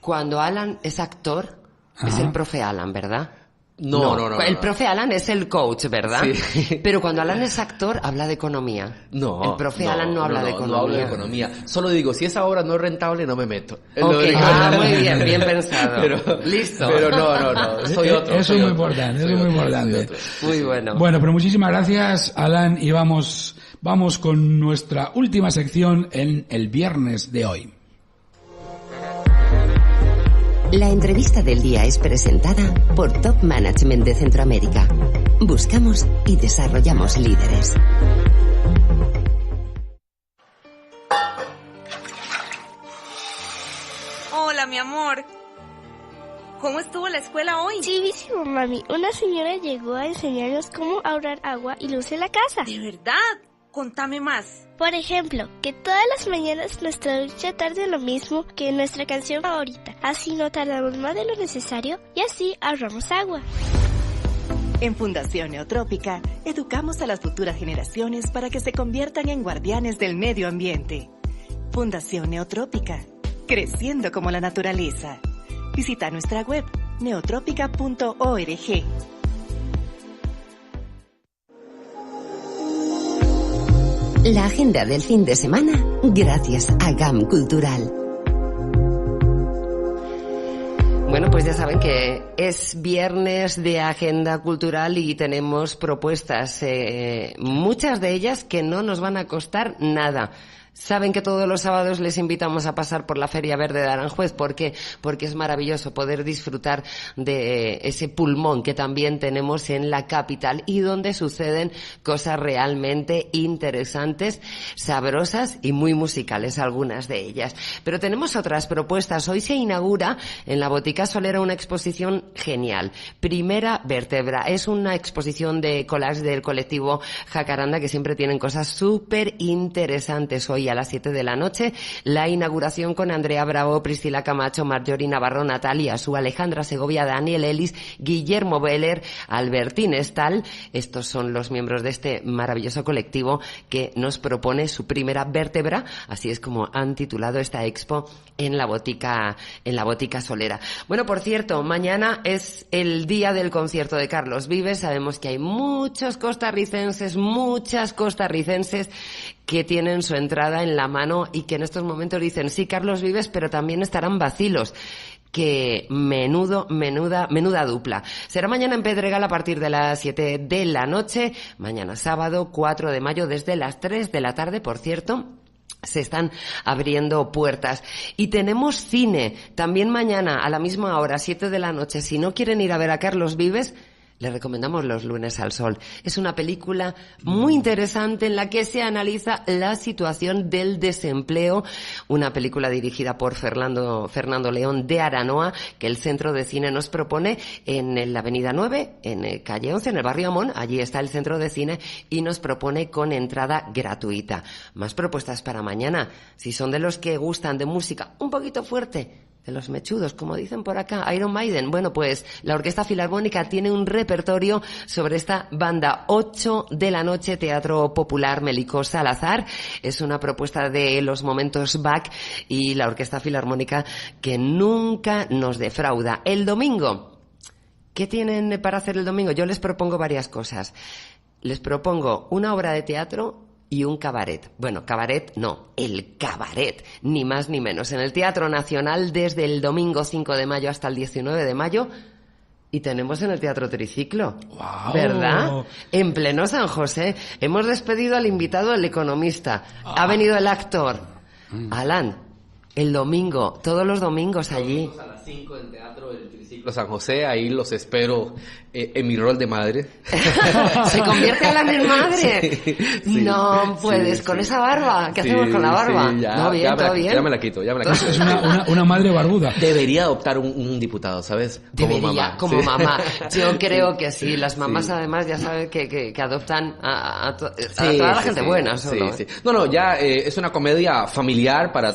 Cuando Alan es actor, es el profe Alan, ¿verdad? No. El profe Alan es el coach, ¿verdad? Sí. Pero cuando Alan es actor, habla de economía. No. El profe Alan no habla de economía. No habla de economía. Solo digo, si esa obra no es rentable, no me meto. Okay. Muy bien pensado. Listo. Pero no. Soy otro. Eso es muy importante, Muy bueno. Bueno, pero muchísimas gracias, Alan, y vamos con nuestra última sección en el viernes de hoy. La entrevista del día es presentada por Top Management de Centroamérica. Buscamos y desarrollamos líderes. Hola, mi amor. ¿Cómo estuvo la escuela hoy? Chivísimo, mami. Una señora llegó a enseñarnos cómo ahorrar agua y luz en la casa. ¿De verdad? Contame más. Por ejemplo, que todas las mañanas nuestra ducha tarde lo mismo que nuestra canción favorita. Así no tardamos más de lo necesario y así ahorramos agua. En Fundación Neotrópica, educamos a las futuras generaciones para que se conviertan en guardianes del medio ambiente. Fundación Neotrópica, creciendo como la naturaleza. Visita nuestra web, neotrópica.org. La agenda del fin de semana, gracias a GAM Cultural. Bueno, pues ya saben que es viernes de agenda cultural y tenemos propuestas, muchas de ellas que no nos van a costar nada. Saben que todos los sábados les invitamos a pasar por la Feria Verde de Aranjuez. ¿Por qué? Porque es maravilloso poder disfrutar de ese pulmón que también tenemos en la capital y donde suceden cosas realmente interesantes, sabrosas y muy musicales, algunas de ellas. Pero tenemos otras propuestas. Hoy se inaugura en la Botica Solera una exposición genial. Primera Vértebra. Es una exposición de collage del colectivo Jacaranda que siempre tienen cosas súper interesantes. Hoy a las 7 de la noche, la inauguración con Andrea Bravo, Priscila Camacho, Marjorie Navarro, Natalia Su, Alejandra Segovia, Daniel Ellis, Guillermo Beller, Albertín Estal. Estos son los miembros de este maravilloso colectivo que nos propone su primera vértebra, así es como han titulado esta expo en la Botica Solera. Bueno, por cierto, mañana es el día del concierto de Carlos Vives. Sabemos que hay muchas costarricenses que tienen su entrada en la mano y que en estos momentos dicen sí, Carlos Vives, pero también estarán vacilos. Que menuda dupla. Será mañana en Pedregal a partir de las 7 de la noche, mañana sábado 4 de mayo desde las 3 de la tarde, por cierto. Se están abriendo puertas. Y tenemos cine también mañana a la misma hora, 7 de la noche. Si no quieren ir a ver a Carlos Vives, les recomendamos Los lunes al sol. Es una película muy interesante en la que se analiza la situación del desempleo. Una película dirigida por Fernando León de Aranoa, que el Centro de Cine nos propone en la Avenida 9, en calle 11, en el barrio Amón. Allí está el Centro de Cine y nos propone con entrada gratuita. Más propuestas para mañana. Si son de los que gustan de música un poquito fuerte, de los mechudos, como dicen por acá, Iron Maiden. Bueno, pues la Orquesta Filarmónica tiene un repertorio sobre esta banda. 8 de la noche, Teatro Popular Mélico Salazar. Es una propuesta de los momentos Bach y la Orquesta Filarmónica que nunca nos defrauda. El domingo, ¿qué tienen para hacer el domingo? Yo les propongo varias cosas. Les propongo una obra de teatro y un cabaret. Bueno, cabaret no, el cabaret, ni más ni menos. En el Teatro Nacional desde el domingo 5 de mayo hasta el 19 de mayo. Y tenemos en el Teatro Triciclo, wow, ¿verdad? En pleno San José. Hemos despedido al invitado, el economista. Ha venido el actor. Alan, el domingo, todos los domingos allí. A las 5 del Teatro del Triciclo San José, ahí los espero en mi rol de madre. ¿Se convierte Alan en madre? Sí, no puedes, sí, con esa barba. ¿Qué hacemos con la barba? Sí, ya, no, bien, todo bien. Ya me la quito. Es una madre barbuda. Debería adoptar un diputado, ¿sabes? Como mamá. Yo creo que sí. Las mamás además ya saben que adoptan a toda la gente buena. Solo, sí. No, ya es una comedia familiar para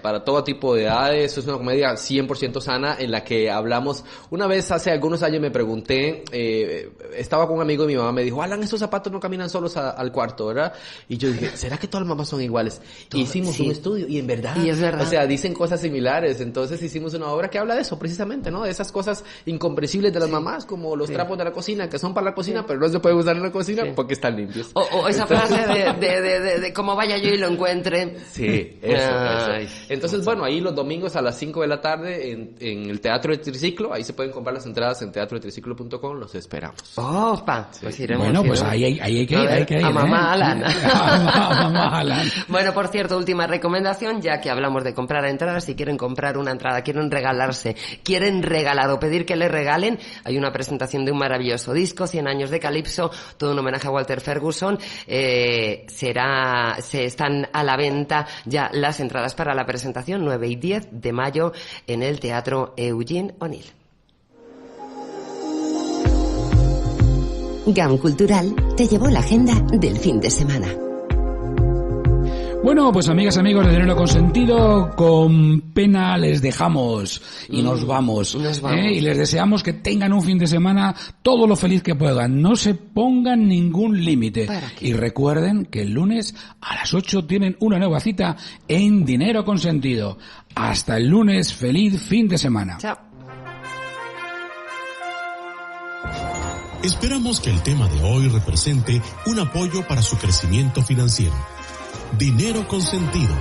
para todo tipo de edades. Es una comedia 100% sana en la que hablamos. Una vez hace algunos años me pregunté, estaba con un amigo y mi mamá me dijo, Alan, esos zapatos no caminan solos al cuarto, ¿verdad? Y yo dije, ¿será que todas las mamás son iguales? Hicimos un estudio y en verdad, y es verdad, o sea, dicen cosas similares. Entonces hicimos una obra que habla de eso precisamente, ¿no? De esas cosas incomprensibles de las mamás, como los trapos de la cocina, que son para la cocina, pero no se puede usar en la cocina porque están limpios. O esa frase de cómo vaya yo y lo encuentre. Sí, eso. Entonces, bueno, ahí los domingos a las 5 de la tarde en el Teatro de Triciclo, ahí se pueden comprar las entradas en teatrodetriciclo.com, los esperamos. ¡Opa! Pues iremos. Bueno, pues ahí hay que ir. A mamá Alan. A mamá Alan. Bueno, por cierto, última recomendación, ya que hablamos de comprar entradas, si quieren comprar una entrada, quieren regalarse, quieren regalar o pedir que les regalen, hay una presentación de un maravilloso disco, 100 años de Calipso, todo un homenaje a Walter Ferguson. Se están a la venta ya las entradas para la presentación 9 y 10 de mayo en el Teatro Eugene O'Neill. GAM Cultural te llevó la agenda del fin de semana. Bueno, pues amigas, amigos de Dinero Consentido, con pena les dejamos y nos vamos. Y les deseamos que tengan un fin de semana todo lo feliz que puedan. No se pongan ningún límite. Y recuerden que el lunes a las 8 tienen una nueva cita en Dinero Consentido. Hasta el lunes, feliz fin de semana. Chao. Esperamos que el tema de hoy represente un apoyo para su crecimiento financiero. Dinero Consentido.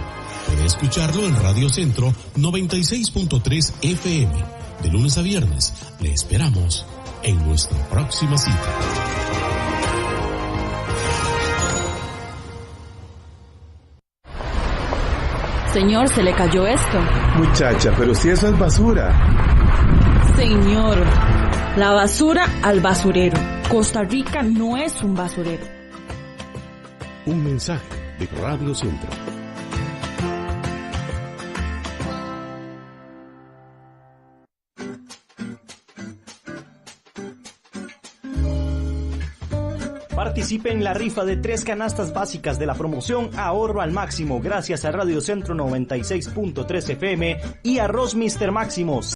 Puede escucharlo en Radio Centro 96.3 FM. De lunes a viernes. Le esperamos en nuestra próxima cita. Señor, se le cayó esto. Muchacha, pero si eso es basura. Señor, la basura al basurero. Costa Rica no es un basurero. Un mensaje de Radio Centro. Participe en la rifa de 3 canastas básicas de la promoción Ahorro al Máximo gracias a Radio Centro 96.3 FM y Arroz Mr. Máximos.